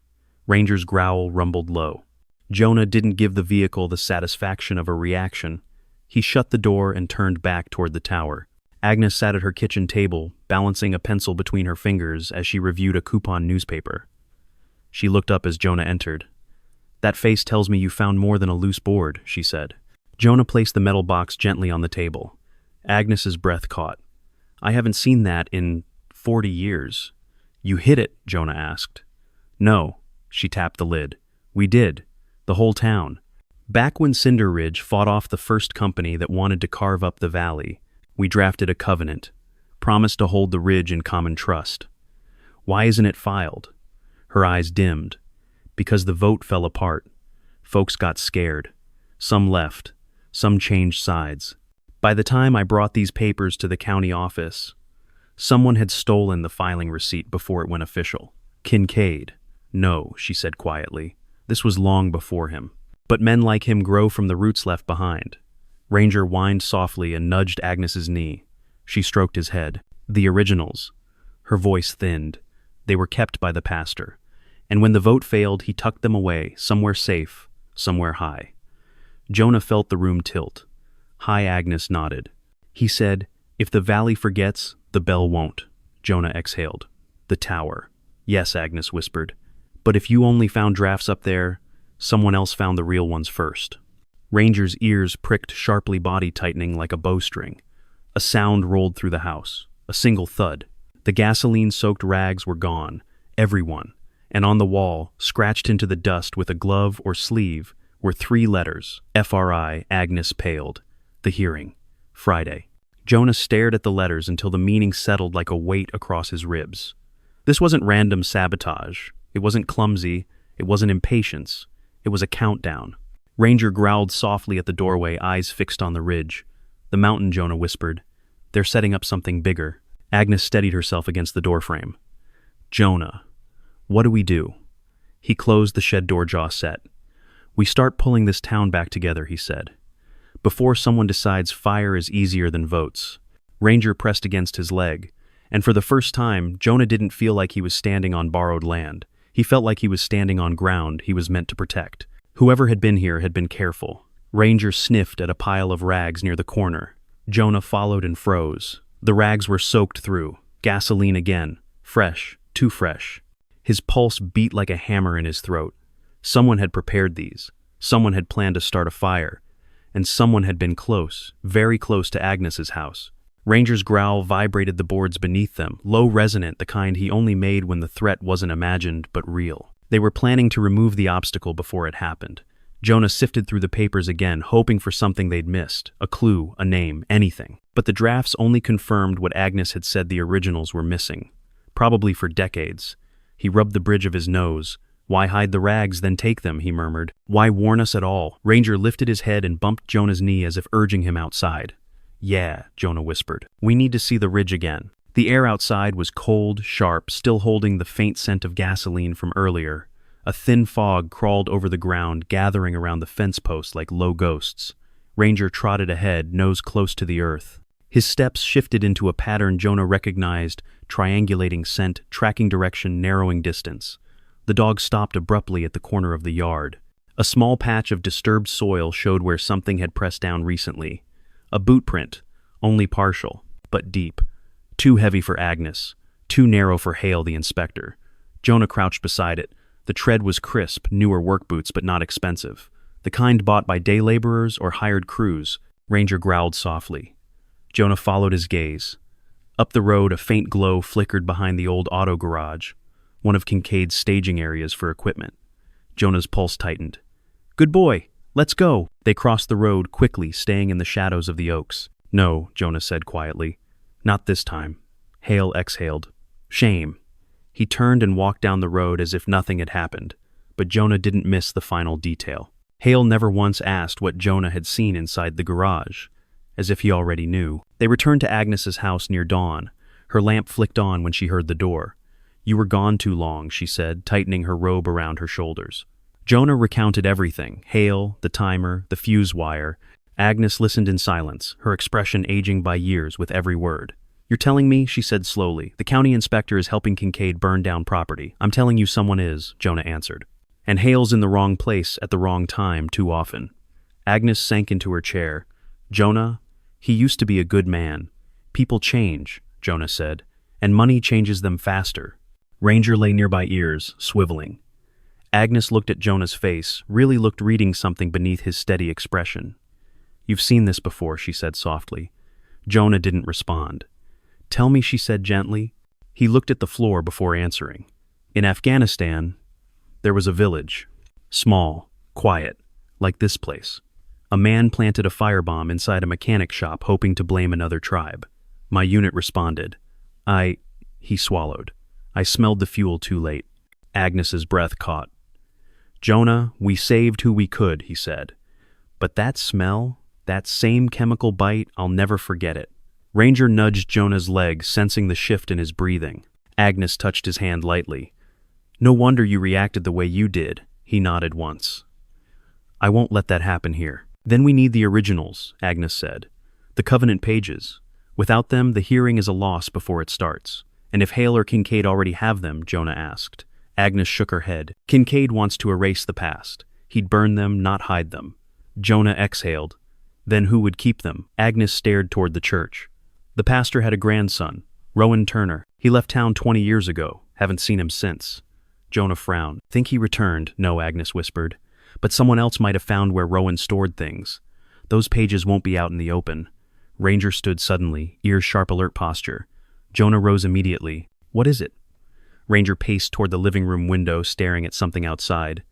Ranger's growl rumbled low. Jonah didn't give the vehicle the satisfaction of a reaction. He shut the door and turned back toward the tower. Agnes sat at her kitchen table, balancing a pencil between her fingers as she reviewed a coupon newspaper. She looked up as Jonah entered. "That face tells me you found more than a loose board," she said. Jonah placed the metal box gently on the table. Agnes's breath caught. "I haven't seen that in 40 years. "You hid it?" Jonah asked. "No." She tapped the lid. "We did. The whole town. Back when Cinder Ridge fought off the first company that wanted to carve up the valley, we drafted a covenant, promised to hold the ridge in common trust. Why isn't it filed?" Her eyes dimmed. "Because the vote fell apart. Folks got scared. Some left. Some changed sides. By the time I brought these papers to the county office, someone had stolen the filing receipt before it went official. Kincaid." "No," she said quietly. "This was long before him. But men like him grow from the roots left behind." Ranger whined softly and nudged Agnes's knee. She stroked his head. "The originals." Her voice thinned. "They were kept by the pastor. And when the vote failed, he tucked them away, somewhere safe, somewhere high." Jonah felt the room tilt. High Agnes nodded. He said, "If the valley forgets, the bell won't." Jonah exhaled. "The tower." "Yes," Agnes whispered. "But if you only found drafts up there, someone else found the real ones first." Ranger's ears pricked sharply, body tightening like a bowstring. A sound rolled through the house. A single thud. The gasoline-soaked rags were gone. Everyone. And on the wall, scratched into the dust with a glove or sleeve, were 3 letters. FRI. Agnes paled. The hearing. Friday. Jonah stared at the letters until the meaning settled like a weight across his ribs. This wasn't random sabotage. It wasn't clumsy. It wasn't impatience. It was a countdown. Ranger growled softly at the doorway, eyes fixed on the ridge. "The mountain," Jonah whispered. "They're setting up something bigger." Agnes steadied herself against the doorframe. "Jonah, what do we do?" He closed the shed door, jaw set. "We start pulling this town back together," he said. "Before someone decides fire is easier than votes." Ranger pressed against his leg, and for the first time, Jonah didn't feel like he was standing on borrowed land. He felt like he was standing on ground he was meant to protect. Whoever had been here had been careful. Ranger sniffed at a pile of rags near the corner. Jonah followed and froze. The rags were soaked through. Gasoline again. Fresh. Too fresh. His pulse beat like a hammer in his throat. Someone had prepared these. Someone had planned to start a fire. And someone had been close, very close to Agnes's house. Ranger's growl vibrated the boards beneath them, low resonant, the kind he only made when the threat wasn't imagined but real. They were planning to remove the obstacle before it happened. Jonah sifted through the papers again, hoping for something they'd missed, a clue, a name, anything. But the drafts only confirmed what Agnes had said the originals were missing. Probably for decades. He rubbed the bridge of his nose. "Why hide the rags, then take them?" he murmured. "Why warn us at all?" Ranger lifted his head and bumped Jonah's knee as if urging him outside. "Yeah," Jonah whispered. "We need to see the ridge again." The air outside was cold, sharp, still holding the faint scent of gasoline from earlier. A thin fog crawled over the ground, gathering around the fence posts like low ghosts. Ranger trotted ahead, nose close to the earth. His steps shifted into a pattern Jonah recognized, triangulating scent, tracking direction, narrowing distance. The dog stopped abruptly at the corner of the yard. A small patch of disturbed soil showed where something had pressed down recently. A boot print, only partial, but deep. Too heavy for Agnes, too narrow for Hale, the inspector. Jonah crouched beside it. The tread was crisp, newer work boots, but not expensive. The kind bought by day laborers or hired crews. Ranger growled softly. Jonah followed his gaze. Up the road, a faint glow flickered behind the old auto garage, one of Kincaid's staging areas for equipment. Jonah's pulse tightened. "Good boy, let's go." They crossed the road quickly, staying in the shadows of the oaks. "No," Jonah said quietly. "Not this time." Hale exhaled. "Shame." He turned and walked down the road as if nothing had happened, but Jonah didn't miss the final detail. Hale never once asked what Jonah had seen inside the garage, as if he already knew. They returned to Agnes's house near dawn. Her lamp flicked on when she heard the door. "You were gone too long," she said, tightening her robe around her shoulders. Jonah recounted everything: Hale, the timer, the fuse wire. Agnes listened in silence, her expression aging by years with every word. "You're telling me," she said slowly, "the county inspector is helping Kincaid burn down property." "I'm telling you someone is," Jonah answered. "And Hale's in the wrong place at the wrong time too often." Agnes sank into her chair. "Jonah, he used to be a good man. People change," Jonah said, "and money changes them faster." Ranger lay nearby ears, swiveling. Agnes looked at Jonah's face, really looked reading something beneath his steady expression. "You've seen this before," she said softly. Jonah didn't respond. "Tell me," she said gently. He looked at the floor before answering. "In Afghanistan, there was a village. Small, quiet, like this place. A man planted a firebomb inside a mechanic shop hoping to blame another tribe. My unit responded. He swallowed. I smelled the fuel too late." Agnes's breath caught. "Jonah, we saved who we could," he said. "But that smell, that same chemical bite, I'll never forget it." Ranger nudged Jonah's leg, sensing the shift in his breathing. Agnes touched his hand lightly. "No wonder you reacted the way you did," he nodded once. "I won't let that happen here." "Then we need the originals," Agnes said. "The covenant pages. Without them, the hearing is a loss before it starts." "And if Hale or Kincaid already have them?" Jonah asked. Agnes shook her head. "Kincaid wants to erase the past. He'd burn them, not hide them." Jonah exhaled. "Then who would keep them?" Agnes stared toward the church. "The pastor had a grandson, Rowan Turner. He left town 20 years ago. Haven't seen him since." Jonah frowned. "Think he returned?" "No," Agnes whispered. "But someone else might have found where Rowan stored things. Those pages won't be out in the open." Ranger stood suddenly, ears sharp, alert posture. Jonah rose immediately. "What is it?" Ranger paced toward the living room window, staring at something outside.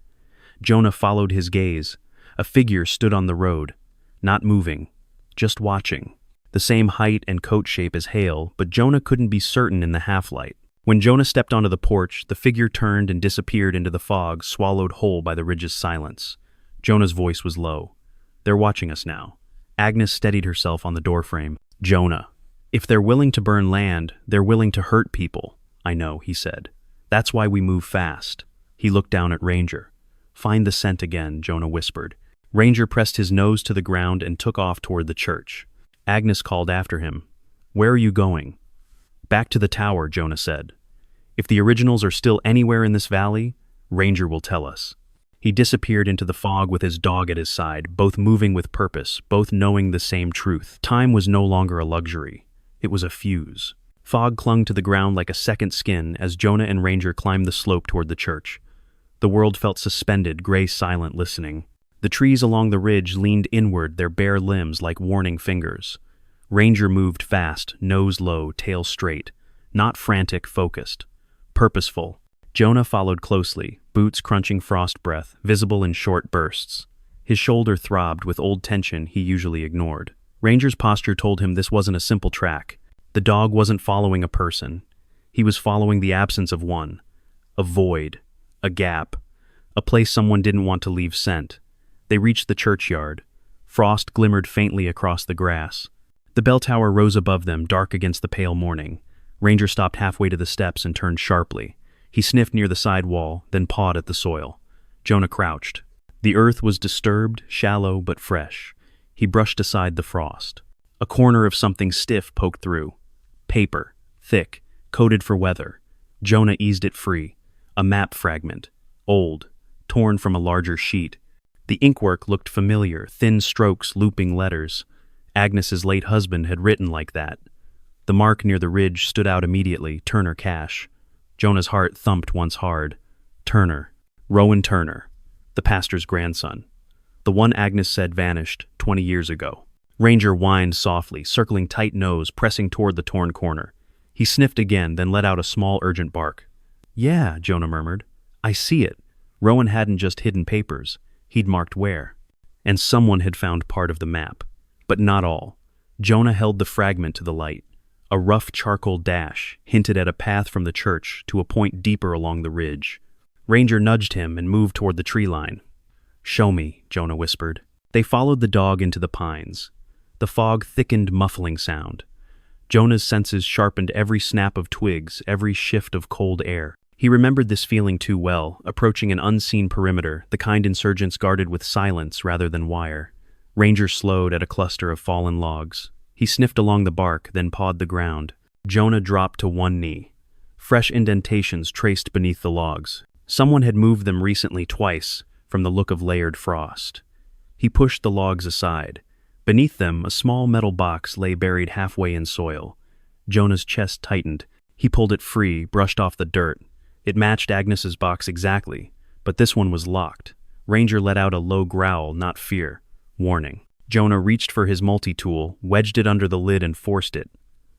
Jonah followed his gaze. A figure stood on the road, not moving, just watching. The same height and coat shape as Hale, but Jonah couldn't be certain in the half-light. When Jonah stepped onto the porch, the figure turned and disappeared into the fog, swallowed whole by the ridge's silence. Jonah's voice was low. "They're watching us now." Agnes steadied herself on the doorframe. "Jonah, if they're willing to burn land, they're willing to hurt people." "I know," he said. "That's why we move fast." He looked down at Ranger. "Find the scent again," Jonah whispered. Ranger pressed his nose to the ground and took off toward the church. Agnes called after him. "Where are you going?" "Back to the tower," Jonah said. "If the originals are still anywhere in this valley, Ranger will tell us." He disappeared into the fog with his dog at his side, both moving with purpose, both knowing the same truth. Time was no longer a luxury. It was a fuse. Fog clung to the ground like a second skin as Jonah and Ranger climbed the slope toward the church. The world felt suspended, gray silent, listening. The trees along the ridge leaned inward, their bare limbs like warning fingers. Ranger moved fast, nose low, tail straight. Not frantic, focused. Purposeful. Jonah followed closely, boots crunching frost breath, visible in short bursts. His shoulder throbbed with old tension he usually ignored. Ranger's posture told him this wasn't a simple track. The dog wasn't following a person. He was following the absence of one. A void. A gap. A place someone didn't want to leave scent. They reached the churchyard. Frost glimmered faintly across the grass. The bell tower rose above them, dark against the pale morning. Ranger stopped halfway to the steps and turned sharply. He sniffed near the side wall, then pawed at the soil. Jonah crouched. The earth was disturbed, shallow, but fresh. He brushed aside the frost. A corner of something stiff poked through. Paper, thick, coated for weather. Jonah eased it free. A map fragment. Old, torn from a larger sheet. The inkwork looked familiar, thin strokes looping letters. Agnes's late husband had written like that. The mark near the ridge stood out immediately, Turner Cash. Jonah's heart thumped once hard. Turner. Rowan Turner. The pastor's grandson. The one Agnes said vanished 20 years ago. Ranger whined softly, circling tight nose, pressing toward the torn corner. He sniffed again, then let out a small, urgent bark. "Yeah," Jonah murmured. "I see it." Rowan hadn't just hidden papers. He'd marked where. And someone had found part of the map. But not all. Jonah held the fragment to the light. A rough charcoal dash hinted at a path from the church to a point deeper along the ridge. Ranger nudged him and moved toward the tree line. "Show me," Jonah whispered. They followed the dog into the pines. The fog thickened, muffling sound. Jonah's senses sharpened every snap of twigs, every shift of cold air. He remembered this feeling too well, approaching an unseen perimeter, the kind insurgents guarded with silence rather than wire. Ranger slowed at a cluster of fallen logs. He sniffed along the bark, then pawed the ground. Jonah dropped to one knee. Fresh indentations traced beneath the logs. Someone had moved them recently twice, from the look of layered frost. He pushed the logs aside. Beneath them, a small metal box lay buried halfway in soil. Jonah's chest tightened. He pulled it free, brushed off the dirt. It matched Agnes's box exactly, but this one was locked. Ranger let out a low growl, not fear. Warning. Jonah reached for his multi-tool, wedged it under the lid and forced it.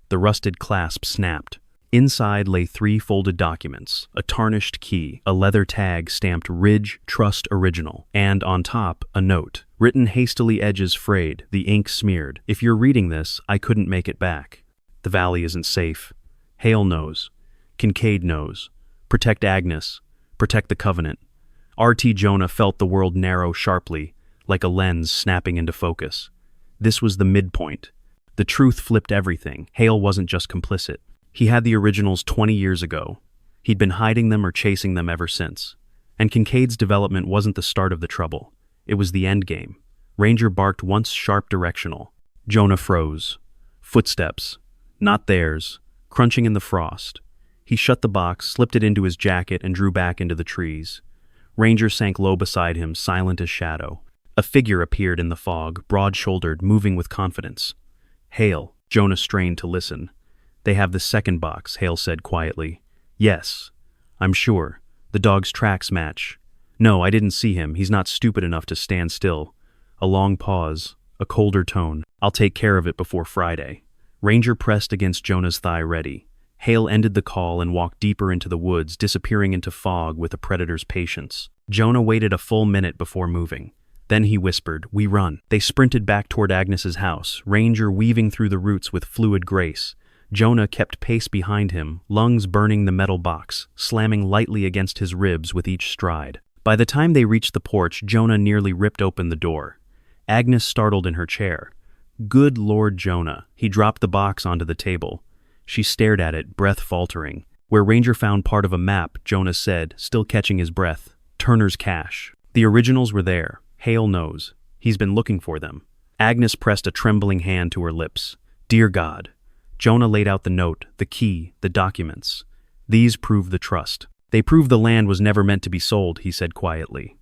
The rusted clasp snapped. Inside lay 3 folded documents, a tarnished key, a leather tag stamped Ridge Trust Original, and on top, a note. Written hastily, edges frayed, the ink smeared. "If you're reading this, I couldn't make it back. The valley isn't safe. Hale knows. Kincaid knows. Protect Agnes. Protect the Covenant." R.T. Jonah felt the world narrow sharply, like a lens snapping into focus. This was the midpoint. The truth flipped everything. Hale wasn't just complicit. He had the originals 20 years ago. He'd been hiding them or chasing them ever since. And Kincaid's development wasn't the start of the trouble. It was the endgame. Ranger barked once, sharp, directional. Jonah froze. Footsteps. Not theirs. Crunching in the frost. He shut the box, slipped it into his jacket, and drew back into the trees. Ranger sank low beside him, silent as shadow. A figure appeared in the fog, broad-shouldered, moving with confidence. "Hale." Jonah strained to listen. "They have the second box," Hale said quietly. "Yes. I'm sure. The dog's tracks match. No, I didn't see him. He's not stupid enough to stand still." A long pause, a colder tone. "I'll take care of it before Friday." Ranger pressed against Jonah's thigh, ready. Hale ended the call and walked deeper into the woods, disappearing into fog with a predator's patience. Jonah waited a full minute before moving. Then he whispered, "We run." They sprinted back toward Agnes's house, Ranger weaving through the roots with fluid grace. Jonah kept pace behind him, lungs burning the metal box, slamming lightly against his ribs with each stride. By the time they reached the porch, Jonah nearly ripped open the door. Agnes startled in her chair. "Good Lord, Jonah." He dropped the box onto the table. She stared at it, breath faltering. Where Ranger found part of a map, Jonah said, still catching his breath. "Turner's cache. The originals were there. Hale knows. He's been looking for them." Agnes pressed a trembling hand to her lips. "Dear God." Jonah laid out the note, the key, the documents. "These prove the trust. They prove the land was never meant to be sold," he said quietly.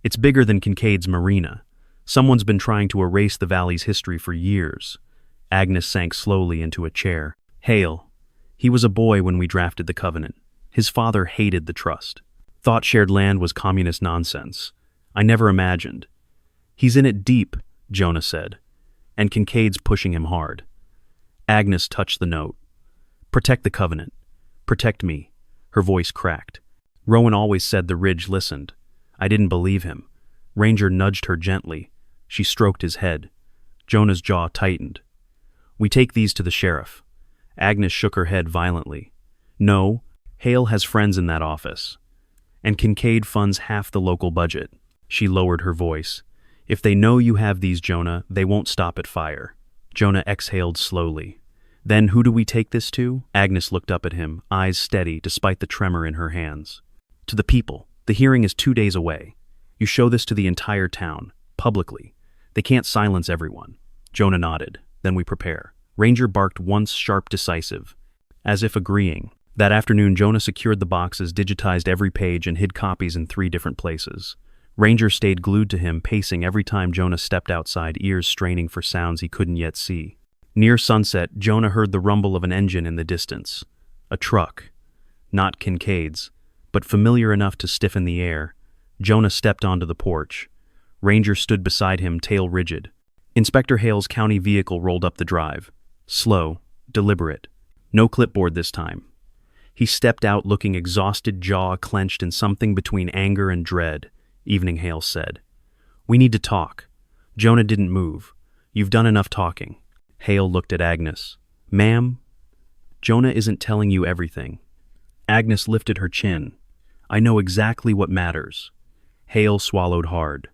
"It's bigger than Kincaid's marina. Someone's been trying to erase the valley's history for years." Agnes sank slowly into a chair. "Hale. He was a boy when we drafted the Covenant. His father hated the trust. Thought shared land was communist nonsense. I never imagined. He's in it deep," Jonah said. "And Kincaid's pushing him hard." Agnes touched the note. "Protect the Covenant. Protect me." Her voice cracked. "Rowan always said the Ridge listened. I didn't believe him." Ranger nudged her gently. She stroked his head. Jonah's jaw tightened. "We take these to the sheriff." Agnes shook her head violently. "No, Hale has friends in that office. And Kincaid funds half the local budget." She lowered her voice. "If they know you have these, Jonah, they won't stop at fire." Jonah exhaled slowly. "Then who do we take this to?" Agnes looked up at him, eyes steady despite the tremor in her hands. "To the people. The hearing is 2 days away. You show this to the entire town, publicly. They can't silence everyone." Jonah nodded. "Then we prepare." Ranger barked once, sharp, decisive, as if agreeing. That afternoon, Jonah secured the boxes, digitized every page, and hid copies in 3 different places. Ranger stayed glued to him, pacing every time Jonah stepped outside, ears straining for sounds he couldn't yet see. Near sunset, Jonah heard the rumble of an engine in the distance. A truck. Not Kincaid's, but familiar enough to stiffen the air. Jonah stepped onto the porch. Ranger stood beside him, tail rigid. Inspector Hale's county vehicle rolled up the drive. Slow, deliberate. No clipboard this time. He stepped out looking exhausted, jaw clenched in something between anger and dread. Evening Hale said, "We need to talk." Jonah didn't move. "You've done enough talking." Hale looked at Agnes. "Ma'am, Jonah isn't telling you everything." Agnes lifted her chin. "I know exactly what matters." Hale swallowed hard.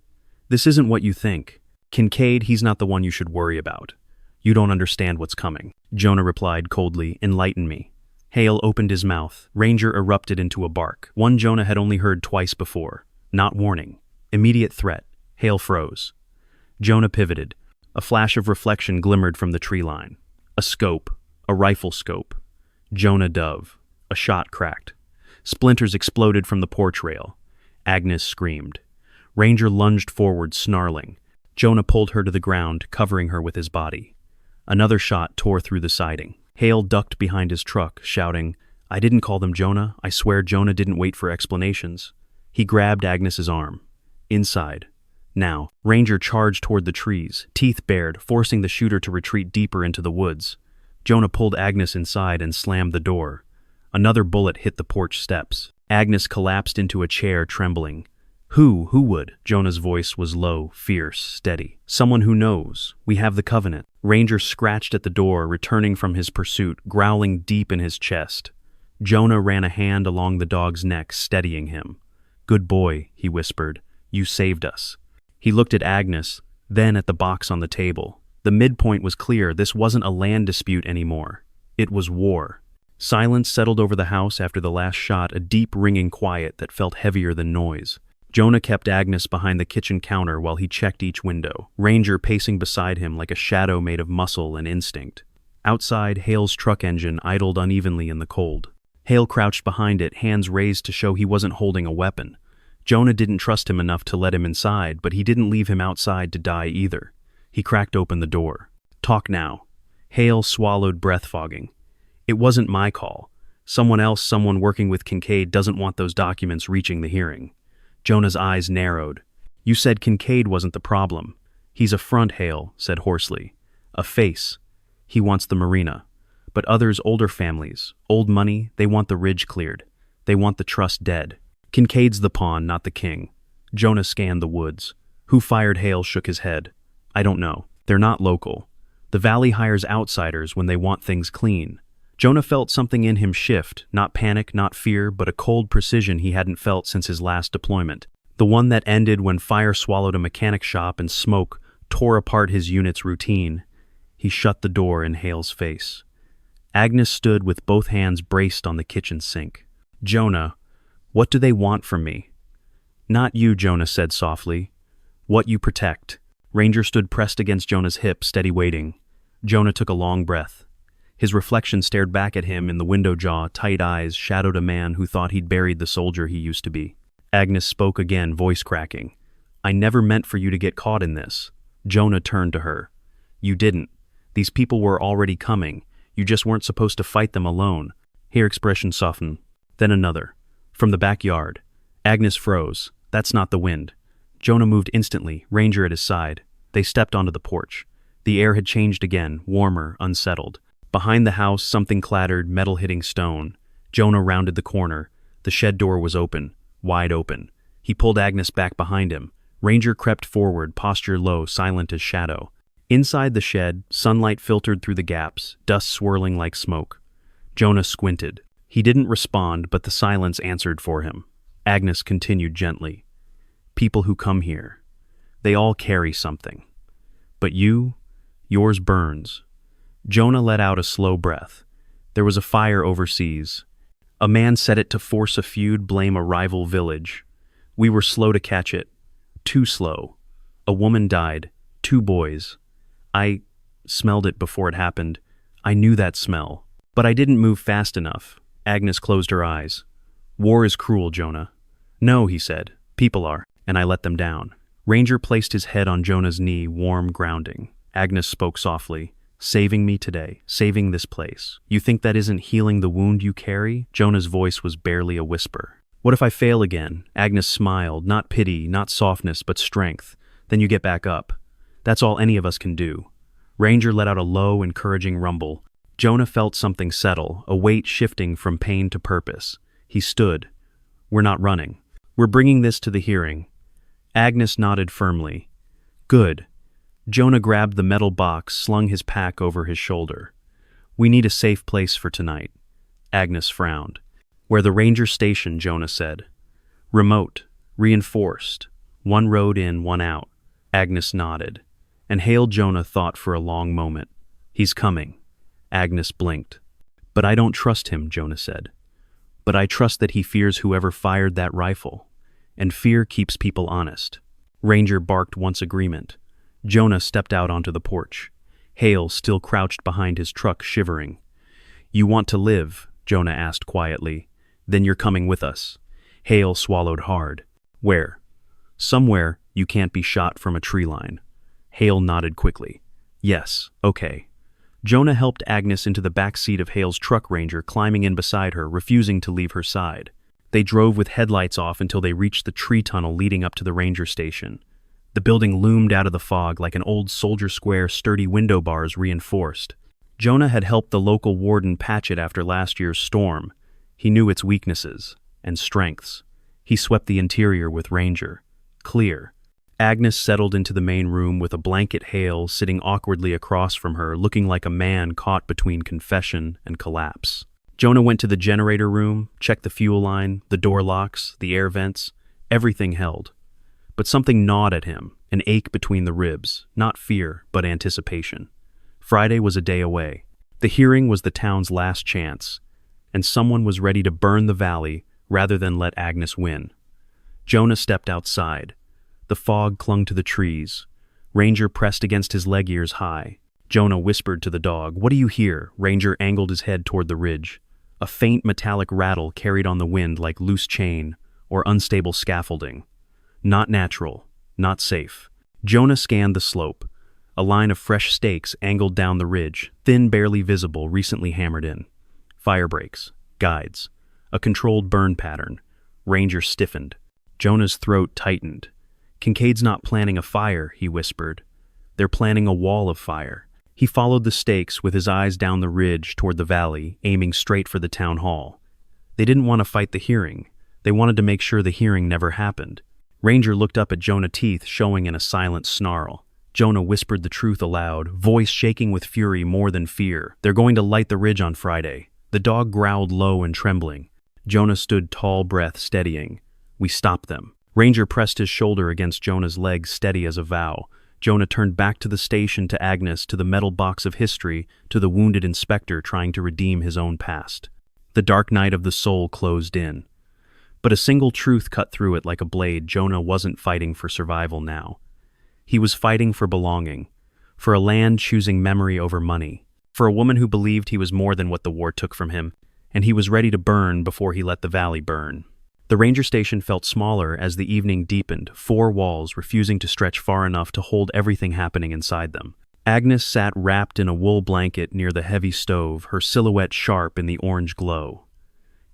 "This isn't what you think. Kincaid, he's not the one you should worry about. You don't understand what's coming." Jonah replied coldly, "Enlighten me." Hale opened his mouth. Ranger erupted into a bark, one Jonah had only heard twice before. Not warning. Immediate threat. Hale froze. Jonah pivoted. A flash of reflection glimmered from the tree line. A scope. A rifle scope. Jonah dove. A shot cracked. Splinters exploded from the porch rail. Agnes screamed. Ranger lunged forward, snarling. Jonah pulled her to the ground, covering her with his body. Another shot tore through the siding. Hale ducked behind his truck, shouting, "I didn't call them Jonah. I swear Jonah didn't wait for explanations." He grabbed Agnes's arm. Inside. Now. Ranger charged toward the trees, teeth bared, forcing the shooter to retreat deeper into the woods. Jonah pulled Agnes inside and slammed the door. Another bullet hit the porch steps. Agnes collapsed into a chair, trembling. Who would?" Jonah's voice was low, fierce, steady. "Someone who knows. We have the covenant." Ranger scratched at the door, returning from his pursuit, growling deep in his chest. Jonah ran a hand along the dog's neck, steadying him. "Good boy," he whispered. "You saved us." He looked at Agnes, then at the box on the table. The midpoint was clear. This wasn't a land dispute anymore. It was war. Silence settled over the house after the last shot, a deep ringing quiet that felt heavier than noise. Jonah kept Agnes behind the kitchen counter while he checked each window, Ranger pacing beside him like a shadow made of muscle and instinct. Outside, Hale's truck engine idled unevenly in the cold. Hale crouched behind it, hands raised to show he wasn't holding a weapon. Jonah didn't trust him enough to let him inside, but he didn't leave him outside to die either. He cracked open the door. "Talk now." Hale swallowed, breath fogging. "It wasn't my call. Someone working with Kincaid doesn't want those documents reaching the hearing." Jonah's eyes narrowed. "You said Kincaid wasn't the problem." "He's a front," Hale said hoarsely. "A face. He wants the marina. But others, older families, old money, they want the ridge cleared. They want the trust dead. Kincaid's the pawn, not the king." Jonah scanned the woods. "Who fired?" Hale shook his head. "I don't know. They're not local. The valley hires outsiders when they want things clean." Jonah felt something in him shift, not panic, not fear, but a cold precision he hadn't felt since his last deployment. The one that ended when fire swallowed a mechanic shop and smoke tore apart his unit's routine. He shut the door in Hale's face. Agnes stood with both hands braced on the kitchen sink. "Jonah, what do they want from me?" "Not you," Jonah said softly. "What you protect." Ranger stood pressed against Jonah's hip, steady waiting. Jonah took a long breath. His reflection stared back at him in the window jaw, tight eyes shadowed a man who thought he'd buried the soldier he used to be. Agnes spoke again, voice cracking. "I never meant for you to get caught in this." Jonah turned to her. "You didn't. These people were already coming. You just weren't supposed to fight them alone." Her expression softened. Then another. From the backyard. Agnes froze. "That's not the wind." Jonah moved instantly, Ranger at his side. They stepped onto the porch. The air had changed again, warmer, unsettled. Behind the house, something clattered, metal hitting stone. Jonah rounded the corner. The shed door was open, wide open. He pulled Agnes back behind him. Ranger crept forward, posture low, silent as shadow. Inside the shed, sunlight filtered through the gaps, dust swirling like smoke. Jonah squinted. He didn't respond, but the silence answered for him. Agnes continued gently. "People who come here, they all carry something. But yours burns." Jonah let out a slow breath. There was a fire overseas. A man set it to force a feud, blame a rival village. We were slow to catch it. Too slow. A woman died. 2 boys. I smelled it before it happened. I knew that smell. But I didn't move fast enough. Agnes closed her eyes. "War is cruel, Jonah." "No," he said. "People are." And I let them down. Ranger placed his head on Jonah's knee, warm, grounding. Agnes spoke softly. Saving me today, saving this place. You think that isn't healing the wound you carry? Jonah's voice was barely a whisper. What if I fail again? Agnes smiled, not pity, not softness, but strength. Then you get back up. That's all any of us can do. Ranger let out a low, encouraging rumble. Jonah felt something settle, a weight shifting from pain to purpose. He stood. We're not running. We're bringing this to the hearing. Agnes nodded firmly. Good. Jonah grabbed the metal box, slung his pack over his shoulder. We need a safe place for tonight. Agnes frowned. Where the ranger station, Jonah said. Remote, reinforced, one road in, one out. Agnes nodded, and Hale Jonah thought for a long moment. He's coming. Agnes blinked. But I don't trust him, Jonah said. But I trust that he fears whoever fired that rifle. And fear keeps people honest. Ranger barked once agreement. Jonah stepped out onto the porch. Hale still crouched behind his truck, shivering. You want to live? Jonah asked quietly. Then you're coming with us. Hale swallowed hard. Where? Somewhere you can't be shot from a tree line. Hale nodded quickly. Yes, okay. Jonah helped Agnes into the back seat of Hale's truck, Ranger climbing in beside her, refusing to leave her side. They drove with headlights off until they reached the tree tunnel leading up to the ranger station. The building loomed out of the fog like an old soldier square, sturdy window bars reinforced. Jonah had helped the local warden patch it after last year's storm. He knew its weaknesses and strengths. He swept the interior with Ranger. Clear. Agnes settled into the main room with a blanket Hale sitting awkwardly across from her, looking like a man caught between confession and collapse. Jonah went to the generator room, checked the fuel line, the door locks, the air vents. Everything held. But something gnawed at him, an ache between the ribs, not fear, but anticipation. Friday was a day away. The hearing was the town's last chance, and someone was ready to burn the valley rather than let Agnes win. Jonah stepped outside. The fog clung to the trees. Ranger pressed against his leg ears high. Jonah whispered to the dog, "What do you hear?" Ranger angled his head toward the ridge. A faint metallic rattle carried on the wind like loose chain or unstable scaffolding. Not natural, not safe. Jonah scanned the slope. A line of fresh stakes angled down the ridge, thin, barely visible, recently hammered in. Fire breaks, guides, a controlled burn pattern. Ranger stiffened. Jonah's throat tightened. Kincaid's not planning a fire, he whispered. They're planning a wall of fire. He followed the stakes with his eyes down the ridge toward the valley, aiming straight for the town hall. They didn't want to fight the hearing. They wanted to make sure the hearing never happened. Ranger looked up at Jonah, teeth showing in a silent snarl. Jonah whispered the truth aloud, voice shaking with fury more than fear. They're going to light the ridge on Friday. The dog growled low and trembling. Jonah stood tall, breath steadying. We stopped them. Ranger pressed his shoulder against Jonah's leg, steady as a vow. Jonah turned back to the station, to Agnes, to the metal box of history, to the wounded inspector trying to redeem his own past. The dark night of the soul closed in. But a single truth cut through it like a blade. Jonah wasn't fighting for survival now. He was fighting for belonging, for a land choosing memory over money, for a woman who believed he was more than what the war took from him, and he was ready to burn before he let the valley burn. The ranger station felt smaller as the evening deepened, four walls refusing to stretch far enough to hold everything happening inside them. Agnes sat wrapped in a wool blanket near the heavy stove, her silhouette sharp in the orange glow.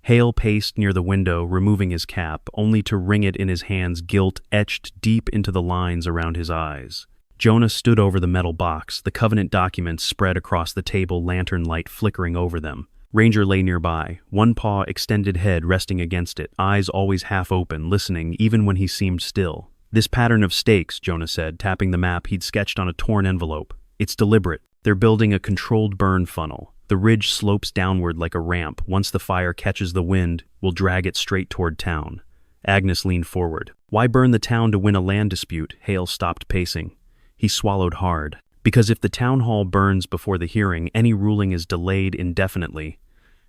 Hale paced near the window, removing his cap, only to wring it in his hands, guilt etched deep into the lines around his eyes. Jonah stood over the metal box, the covenant documents spread across the table, lantern light flickering over them. Ranger lay nearby, one paw extended, head resting against it, eyes always half open, listening even when he seemed still. This pattern of stakes, Jonah said, tapping the map he'd sketched on a torn envelope. It's deliberate. They're building a controlled burn funnel. The ridge slopes downward like a ramp. Once the fire catches the wind, we'll drag it straight toward town. Agnes leaned forward. Why burn the town to win a land dispute? Hale stopped pacing. He swallowed hard. Because if the town hall burns before the hearing, any ruling is delayed indefinitely.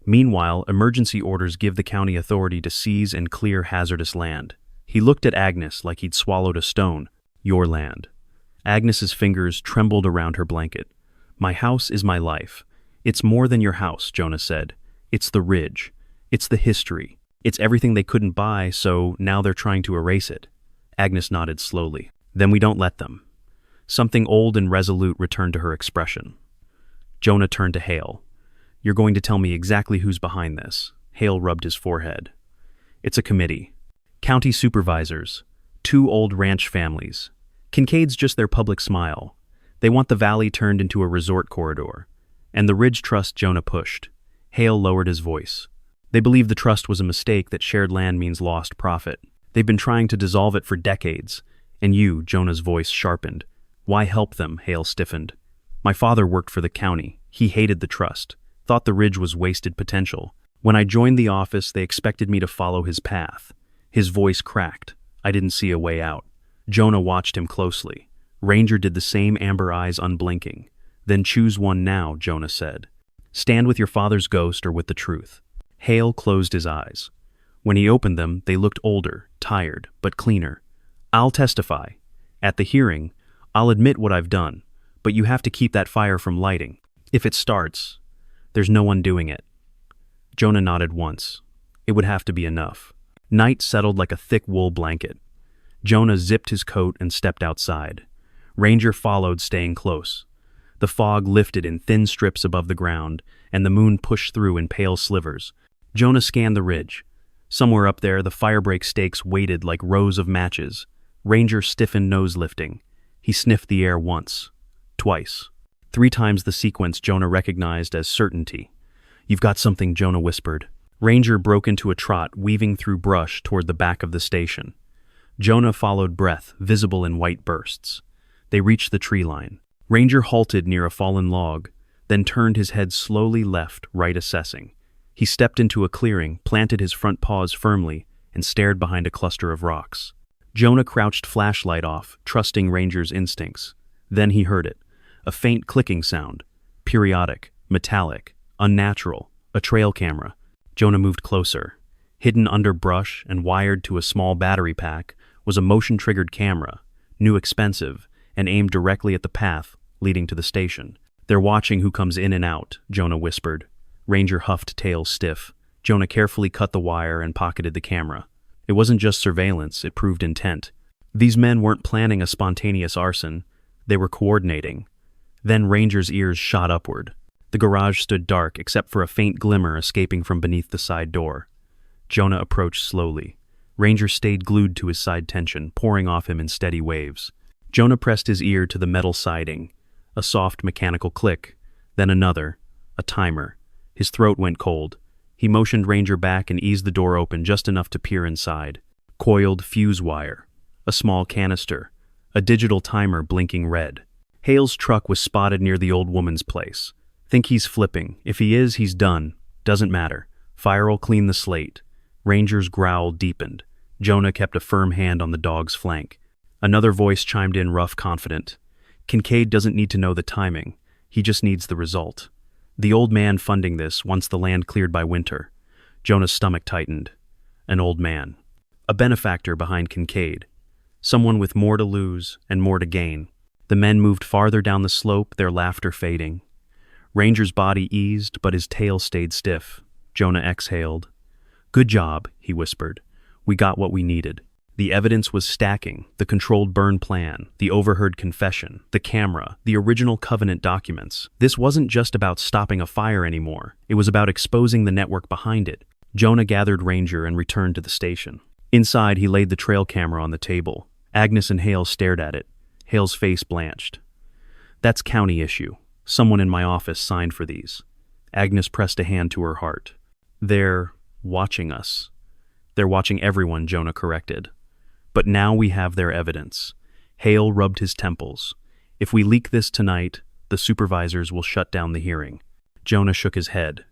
Meanwhile, emergency orders give the county authority to seize and clear hazardous land. He looked at Agnes like he'd swallowed a stone. Your land. Agnes's fingers trembled around her blanket. My house is my life. It's more than your house, Jonah said. It's the ridge. It's the history. It's everything they couldn't buy, so now they're trying to erase it. Agnes nodded slowly. Then we don't let them. Something old and resolute returned to her expression. Jonah turned to Hale. You're going to tell me exactly who's behind this. Hale rubbed his forehead. It's a committee. County supervisors. 2 old ranch families. Kincaid's just their public smile. They want the valley turned into a resort corridor. And the Ridge Trust Jonah pushed. Hale lowered his voice. They believe the trust was a mistake, that shared land means lost profit. They've been trying to dissolve it for decades. And you, Jonah's voice sharpened. Why help them? Hale stiffened. My father worked for the county. He hated the trust. Thought the ridge was wasted potential. When I joined the office, they expected me to follow his path. His voice cracked. I didn't see a way out. Jonah watched him closely. Ranger did the same, amber eyes unblinking. Then choose one now, Jonah said. Stand with your father's ghost or with the truth. Hale closed his eyes. When he opened them, they looked older, tired, but cleaner. I'll testify. At the hearing, I'll admit what I've done, but you have to keep that fire from lighting. If it starts, there's no undoing it. Jonah nodded once. It would have to be enough. Night settled like a thick wool blanket. Jonah zipped his coat and stepped outside. Ranger followed, staying close. The fog lifted in thin strips above the ground, and the moon pushed through in pale slivers. Jonah scanned the ridge. Somewhere up there, the firebreak stakes waited like rows of matches. Ranger stiffened, nose lifting. He sniffed the air once. Twice. 3 times the sequence Jonah recognized as certainty. You've got something, Jonah whispered. Ranger broke into a trot, weaving through brush toward the back of the station. Jonah followed, breath visible in white bursts. They reached the tree line. Ranger halted near a fallen log, then turned his head slowly left, right, assessing. He stepped into a clearing, planted his front paws firmly, and stared behind a cluster of rocks. Jonah crouched, flashlight off, trusting Ranger's instincts. Then he heard it. A faint clicking sound. Periodic, metallic, unnatural. A trail camera. Jonah moved closer. Hidden under brush and wired to a small battery pack was a motion-triggered camera, new, expensive, and aimed directly at the path leading to the station. They're watching who comes in and out, Jonah whispered. Ranger huffed, tail stiff. Jonah carefully cut the wire and pocketed the camera. It wasn't just surveillance, it proved intent. These men weren't planning a spontaneous arson. They were coordinating. Then Ranger's ears shot upward. The garage stood dark except for a faint glimmer escaping from beneath the side door. Jonah approached slowly. Ranger stayed glued to his side tension, pouring off him in steady waves. Jonah pressed his ear to the metal siding. A soft mechanical click, then another, a timer. His throat went cold. He motioned Ranger back and eased the door open just enough to peer inside. Coiled fuse wire. A small canister. A digital timer blinking red. Hale's truck was spotted near the old woman's place. Think he's flipping. If he is, he's done. Doesn't matter. Fire'll clean the slate. Ranger's growl deepened. Jonah kept a firm hand on the dog's flank. Another voice chimed in, rough, confident. Kincaid doesn't need to know the timing. He just needs the result. The old man funding this once the land cleared by winter. Jonah's stomach tightened. An old man. A benefactor behind Kincaid. Someone with more to lose and more to gain. The men moved farther down the slope, their laughter fading. Ranger's body eased, but his tail stayed stiff. Jonah exhaled. Good job, he whispered. We got what we needed. The evidence was stacking, the controlled burn plan, the overheard confession, the camera, the original covenant documents. This wasn't just about stopping a fire anymore. It was about exposing the network behind it. Jonah gathered Ranger and returned to the station. Inside, he laid the trail camera on the table. Agnes and Hale stared at it. Hale's face blanched. That's county issue. Someone in my office signed for these. Agnes pressed a hand to her heart. They're watching us. They're watching everyone, Jonah corrected. But now we have their evidence. Hale rubbed his temples. If we leak this tonight, the supervisors will shut down the hearing. Jonah shook his head.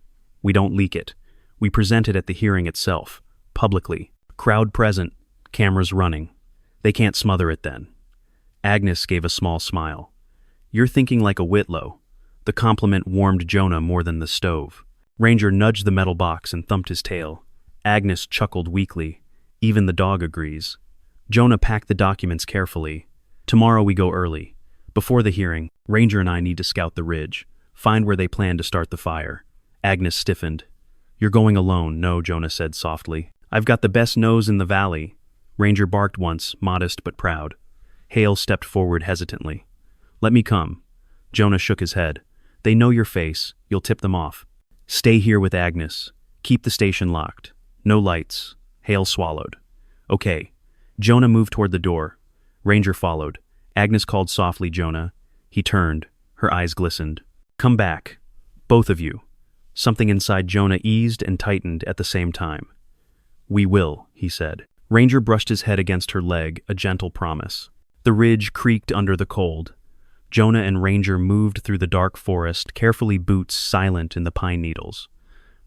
We don't leak it. We present it at the hearing itself, publicly. Crowd present, cameras running. They can't smother it then. Agnes gave a small smile. You're thinking like a Whitlow. The compliment warmed Jonah more than the stove. Ranger nudged the metal box and thumped his tail. Agnes chuckled weakly. Even the dog agrees. Jonah packed the documents carefully. Tomorrow we go early. Before the hearing, Ranger and I need to scout the ridge, find where they plan to start the fire. Agnes stiffened. You're going alone, no, Jonah said softly. I've got the best nose in the valley. Ranger barked once, modest but proud. Hale stepped forward hesitantly. Let me come. Jonah shook his head. They know your face. You'll tip them off. Stay here with Agnes. Keep the station locked. No lights. Hale swallowed. Okay. Jonah moved toward the door. Ranger followed. Agnes called softly, Jonah. He turned. Her eyes glistened. Come back. Both of you. Something inside Jonah eased and tightened at the same time. We will, he said. Ranger brushed his head against her leg, a gentle promise. The ridge creaked under the cold. Jonah and Ranger moved through the dark forest, carefully boots silent in the pine needles.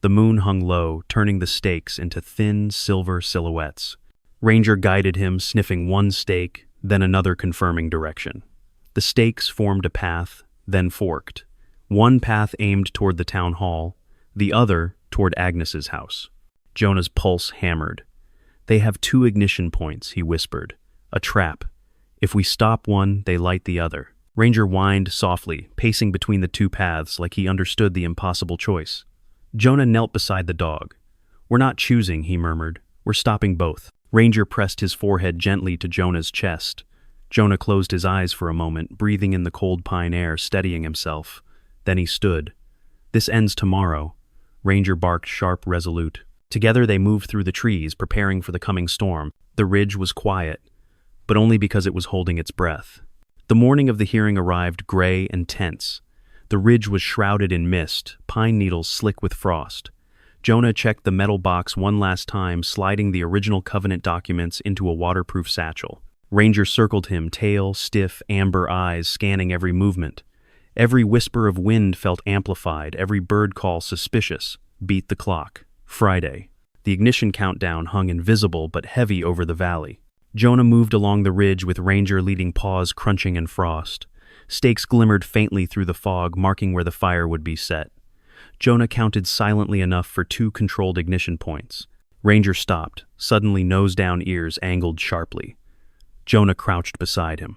The moon hung low, turning the stakes into thin, silver silhouettes. Ranger guided him, sniffing one stake, then another confirming direction. The stakes formed a path, then forked. One path aimed toward the town hall, the other toward Agnes's house. Jonah's pulse hammered. They have 2 ignition points, he whispered. A trap. If we stop one, they light the other. Ranger whined softly, pacing between the 2 paths like he understood the impossible choice. Jonah knelt beside the dog. We're not choosing, he murmured. We're stopping both. Ranger pressed his forehead gently to Jonah's chest. Jonah closed his eyes for a moment, breathing in the cold pine air, steadying himself. Then he stood. This ends tomorrow. Ranger barked sharp, resolute. Together they moved through the trees, preparing for the coming storm. The ridge was quiet, but only because it was holding its breath. The morning of the hearing arrived gray and tense. The ridge was shrouded in mist, pine needles slick with frost. Jonah checked the metal box one last time, sliding the original covenant documents into a waterproof satchel. Ranger circled him, tail, stiff, amber eyes scanning every movement. Every whisper of wind felt amplified, every bird call suspicious. Beat the clock. Friday. The ignition countdown hung invisible but heavy over the valley. Jonah moved along the ridge with Ranger leading paws crunching in frost. Stakes glimmered faintly through the fog, marking where the fire would be set. Jonah counted silently enough for 2 controlled ignition points. Ranger stopped, suddenly nose-down, ears angled sharply. Jonah crouched beside him.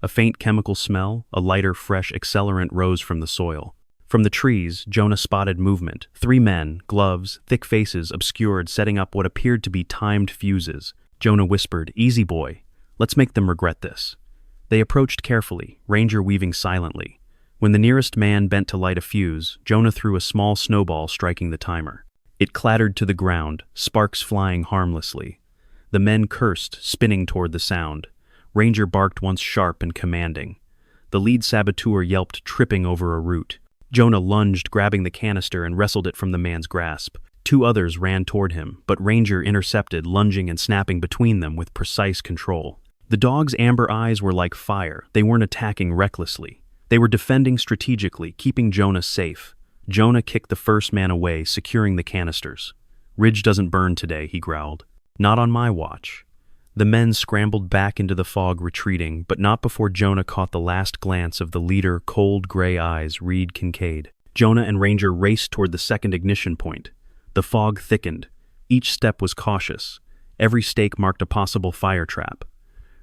A faint chemical smell, a lighter, fresh accelerant rose from the soil. From the trees, Jonah spotted movement. 3 men, gloves, thick faces obscured, setting up what appeared to be timed fuses. Jonah whispered, "Easy, boy. Let's make them regret this." They approached carefully, Ranger weaving silently. When the nearest man bent to light a fuse, Jonah threw a small snowball, striking the timer. It clattered to the ground, sparks flying harmlessly. The men cursed, spinning toward the sound. Ranger barked once sharp and commanding. The lead saboteur yelped, tripping over a root. Jonah lunged, grabbing the canister, and wrestled it from the man's grasp. 2 others ran toward him, but Ranger intercepted, lunging and snapping between them with precise control. The dog's amber eyes were like fire. They weren't attacking recklessly. They were defending strategically, keeping Jonah safe. Jonah kicked the first man away, securing the canisters. "Ridge doesn't burn today," he growled. "Not on my watch." The men scrambled back into the fog, retreating, but not before Jonah caught the last glance of the leader, cold gray eyes, Reed Kincaid. Jonah and Ranger raced toward the second ignition point. The fog thickened. Each step was cautious. Every stake marked a possible fire trap.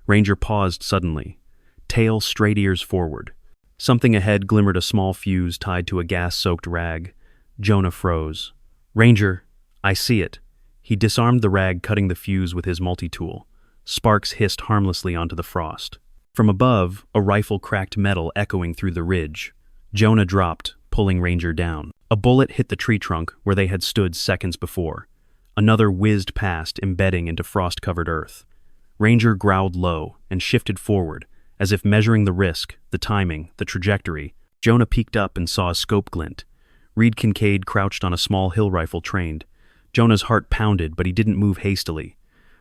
Ranger paused suddenly. Tail, straight ears forward. Something ahead glimmered, a small fuse tied to a gas-soaked rag. Jonah froze. "Ranger, I see it." He disarmed the rag, cutting the fuse with his multi-tool. Sparks hissed harmlessly onto the frost. From above, a rifle cracked metal echoing through the ridge. Jonah dropped, pulling Ranger down. A bullet hit the tree trunk where they had stood seconds before. Another whizzed past, embedding into frost-covered earth. Ranger growled low and shifted forward, as if measuring the risk, the timing, the trajectory. Jonah peeked up and saw a scope glint. Reed Kincaid crouched on a small hill rifle, trained. Jonah's heart pounded, but he didn't move hastily.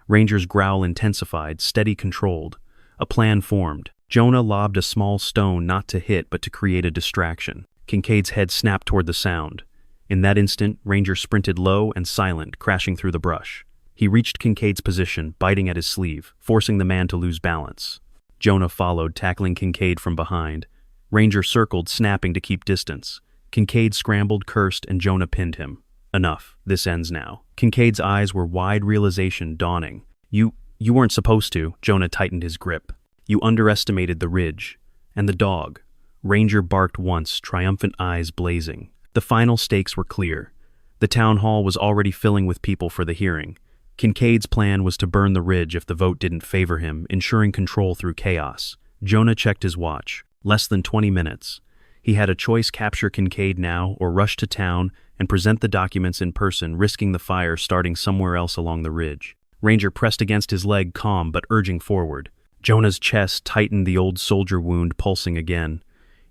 Ranger's growl intensified, steady, controlled. A plan formed. Jonah lobbed a small stone, not to hit, but to create a distraction. Kincaid's head snapped toward the sound. In that instant, Ranger sprinted low and silent, crashing through the brush. He reached Kincaid's position, biting at his sleeve, forcing the man to lose balance. Jonah followed, tackling Kincaid from behind. Ranger circled, snapping to keep distance. Kincaid scrambled, cursed, and Jonah pinned him. Enough. This ends now. Kincaid's eyes were wide, realization dawning. You weren't supposed to." Jonah tightened his grip. "You underestimated the ridge. And the dog." Ranger barked once, triumphant eyes blazing. The final stakes were clear. The town hall was already filling with people for the hearing. Kincaid's plan was to burn the ridge if the vote didn't favor him, ensuring control through chaos. Jonah checked his watch. Less than 20 minutes. He had a choice: capture Kincaid now or rush to town and present the documents in person, risking the fire starting somewhere else along the ridge. Ranger pressed against his leg, calm but urging forward. Jonah's chest tightened, the old soldier wound pulsing again.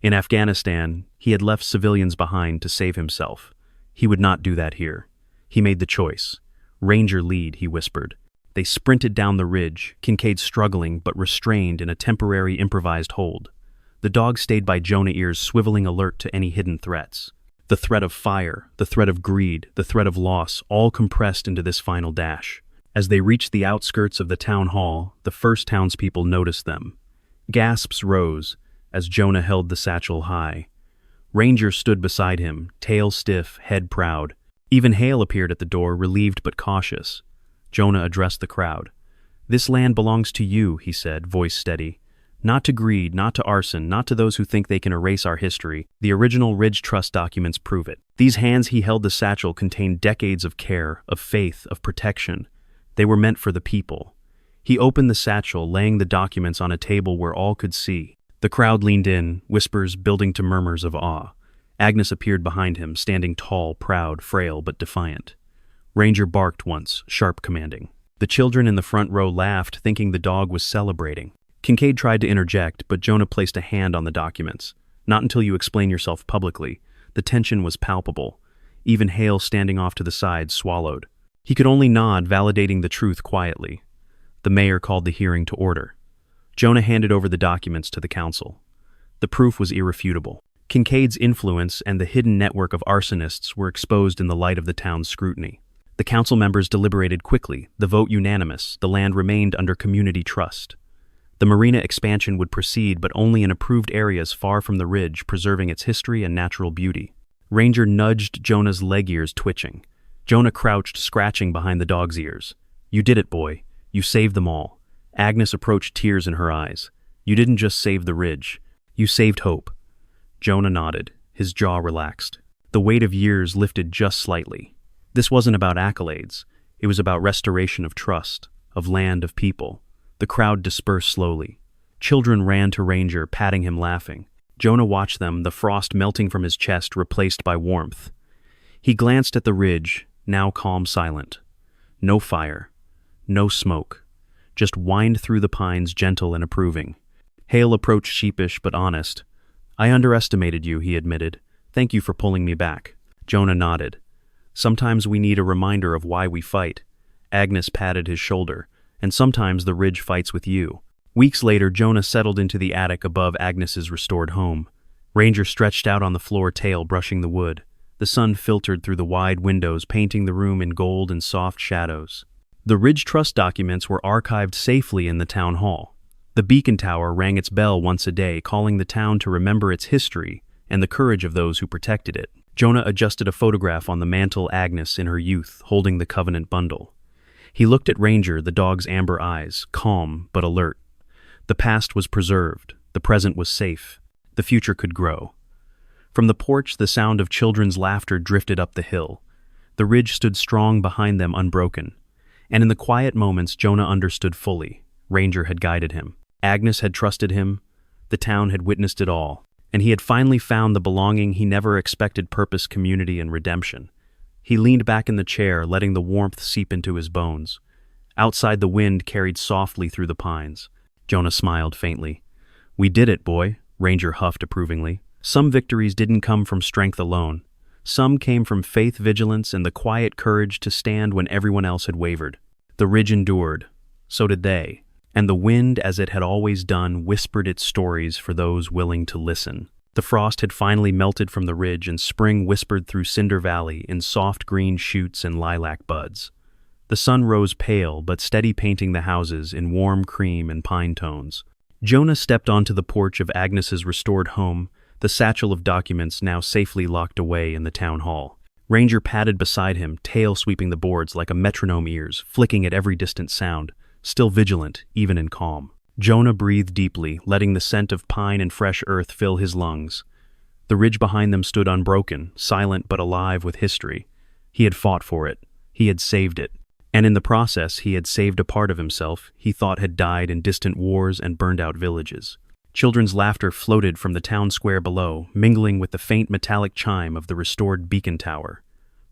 In Afghanistan, he had left civilians behind to save himself. He would not do that here. He made the choice. Ranger, lead, he whispered. They sprinted down the ridge, Kincaid struggling but restrained in a temporary improvised hold. The dog stayed by Jonah, ears swiveling, alert to any hidden threats. The threat of fire, the threat of greed, the threat of loss, all compressed into this final dash. As they reached the outskirts of the town hall, the first townspeople noticed them. Gasps rose as Jonah held the satchel high. Ranger stood beside him, tail stiff, head proud. Even Hale appeared at the door, relieved but cautious. Jonah addressed the crowd. "This land belongs to you," he said, voice steady. "Not to greed, not to arson, not to those who think they can erase our history. The original Ridge Trust documents prove it." These hands he held the satchel contained decades of care, of faith, of protection. They were meant for the people. He opened the satchel, laying the documents on a table where all could see. The crowd leaned in, whispers building to murmurs of awe. Agnes appeared behind him, standing tall, proud, frail, but defiant. Ranger barked once, sharp, commanding. The children in the front row laughed, thinking the dog was celebrating. Kincaid tried to interject, but Jonah placed a hand on the documents. "Not until you explain yourself publicly." The tension was palpable. Even Hale, standing off to the side, swallowed. He could only nod, validating the truth quietly. The mayor called the hearing to order. Jonah handed over the documents to the council. The proof was irrefutable. Kincaid's influence and the hidden network of arsonists were exposed in the light of the town's scrutiny. The council members deliberated quickly, the vote unanimous. The land remained under community trust. The marina expansion would proceed, but only in approved areas far from the ridge, preserving its history and natural beauty. Ranger nudged Jonah's leg, ears twitching. Jonah crouched, scratching behind the dog's ears. "You did it, boy. You saved them all." Agnes approached, tears in her eyes. "You didn't just save the ridge. You saved hope." Jonah nodded, his jaw relaxed. The weight of years lifted just slightly. This wasn't about accolades. It was about restoration of trust, of land, of people. The crowd dispersed slowly. Children ran to Ranger, patting him, laughing. Jonah watched them, the frost melting from his chest, replaced by warmth. He glanced at the ridge, now calm, silent. No fire, no smoke. Just wind through the pines, gentle and approving. Hale approached, sheepish but honest. "I underestimated you," he admitted. "Thank you for pulling me back." Jonah nodded. "Sometimes we need a reminder of why we fight." Agnes patted his shoulder. "And sometimes the ridge fights with you." Weeks later, Jonah settled into the attic above Agnes's restored home. Ranger stretched out on the floor, tail brushing the wood. The sun filtered through the wide windows, painting the room in gold and soft shadows. The Ridge Trust documents were archived safely in the town hall. The beacon tower rang its bell once a day, calling the town to remember its history and the courage of those who protected it. Jonah adjusted a photograph on the mantel, Agnes in her youth, holding the Covenant bundle. He looked at Ranger, the dog's amber eyes, calm but alert. The past was preserved, the present was safe, the future could grow. From the porch, the sound of children's laughter drifted up the hill. The ridge stood strong behind them, unbroken. And in the quiet moments, Jonah understood fully. Ranger had guided him. Agnes had trusted him. The town had witnessed it all. And he had finally found the belonging he never expected: purpose, community, and redemption. He leaned back in the chair, letting the warmth seep into his bones. Outside, the wind carried softly through the pines. Jonah smiled faintly. "We did it, boy," Ranger huffed approvingly. Some victories didn't come from strength alone. Some came from faith, vigilance, and the quiet courage to stand when everyone else had wavered. The ridge endured. So did they. And the wind, as it had always done, whispered its stories for those willing to listen. The frost had finally melted from the ridge, and spring whispered through Cinder Valley in soft green shoots and lilac buds. The sun rose pale but steady, painting the houses in warm cream and pine tones. Jonah stepped onto the porch of Agnes's restored home, the satchel of documents now safely locked away in the town hall. Ranger padded beside him, tail sweeping the boards like a metronome, ears flicking at every distant sound, still vigilant even in calm. Jonah breathed deeply, letting the scent of pine and fresh earth fill his lungs. The ridge behind them stood unbroken, silent but alive with history. He had fought for it. He had saved it. And in the process, he had saved a part of himself he thought had died in distant wars and burned out villages. Children's laughter floated from the town square below, mingling with the faint metallic chime of the restored beacon tower.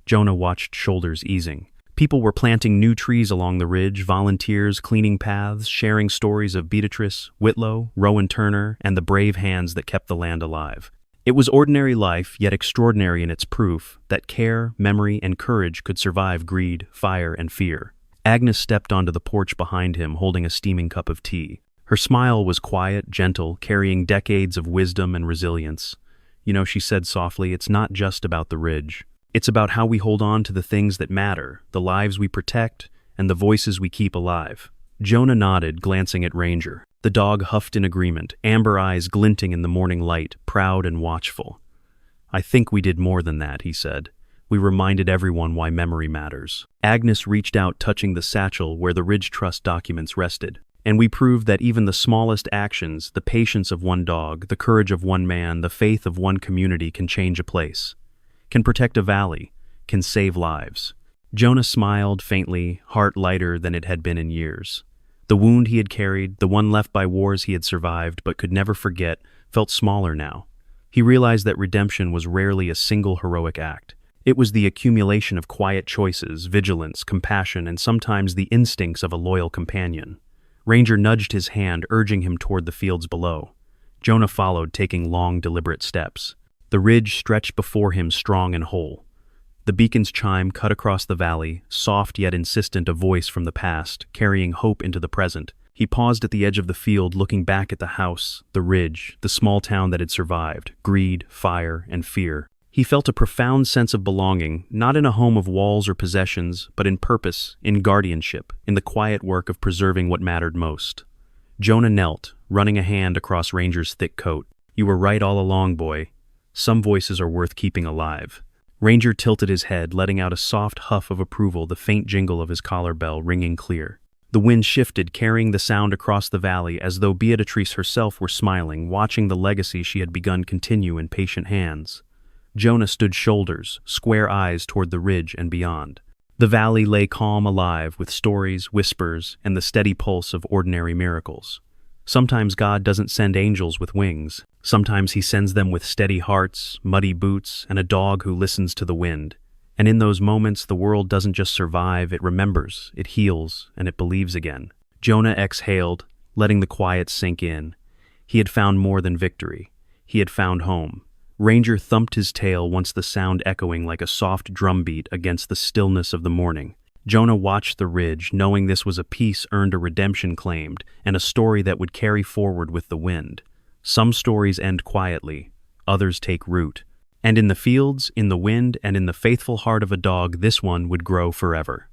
Jonah watched, shoulders easing. People were planting new trees along the ridge, volunteers cleaning paths, sharing stories of Beatrice, Whitlow, Rowan Turner, and the brave hands that kept the land alive. It was ordinary life, yet extraordinary in its proof that care, memory, and courage could survive greed, fire, and fear. Agnes stepped onto the porch behind him, holding a steaming cup of tea. Her smile was quiet, gentle, carrying decades of wisdom and resilience. "You know," she said softly, "it's not just about the ridge. It's about how we hold on to the things that matter, the lives we protect, and the voices we keep alive." Jonah nodded, glancing at Ranger. The dog huffed in agreement, amber eyes glinting in the morning light, proud and watchful. "I think we did more than that," he said. "We reminded everyone why memory matters." Agnes reached out, touching the satchel where the Ridge Trust documents rested. "And we proved that even the smallest actions, the patience of one dog, the courage of one man, the faith of one community can change a place, can protect a valley, can save lives." Jonah smiled faintly, heart lighter than it had been in years. The wound he had carried, the one left by wars he had survived but could never forget, felt smaller now. He realized that redemption was rarely a single heroic act. It was the accumulation of quiet choices, vigilance, compassion, and sometimes the instincts of a loyal companion. Ranger nudged his hand, urging him toward the fields below. Jonah followed, taking long, deliberate steps. The ridge stretched before him, strong and whole. The beacon's chime cut across the valley, soft yet insistent, a voice from the past, carrying hope into the present. He paused at the edge of the field, looking back at the house, the ridge, the small town that had survived, greed, fire, and fear. He felt a profound sense of belonging, not in a home of walls or possessions, but in purpose, in guardianship, in the quiet work of preserving what mattered most. Jonah knelt, running a hand across Ranger's thick coat. "You were right all along, boy. Some voices are worth keeping alive." Ranger tilted his head, letting out a soft huff of approval, the faint jingle of his collar bell ringing clear. The wind shifted, carrying the sound across the valley, as though Beatrice herself were smiling, watching the legacy she had begun continue in patient hands. Jonah stood shoulders, square eyes toward the ridge and beyond. The valley lay calm, alive, with stories, whispers, and the steady pulse of ordinary miracles. Sometimes God doesn't send angels with wings. Sometimes he sends them with steady hearts, muddy boots, and a dog who listens to the wind. And in those moments, the world doesn't just survive, it remembers, it heals, and it believes again. Jonah exhaled, letting the quiet sink in. He had found more than victory. He had found home. Ranger thumped his tail, once the sound echoing like a soft drumbeat against the stillness of the morning. Jonah watched the ridge, knowing this was a peace earned, a redemption claimed, and a story that would carry forward with the wind. Some stories end quietly, others take root. And in the fields, in the wind, and in the faithful heart of a dog, this one would grow forever.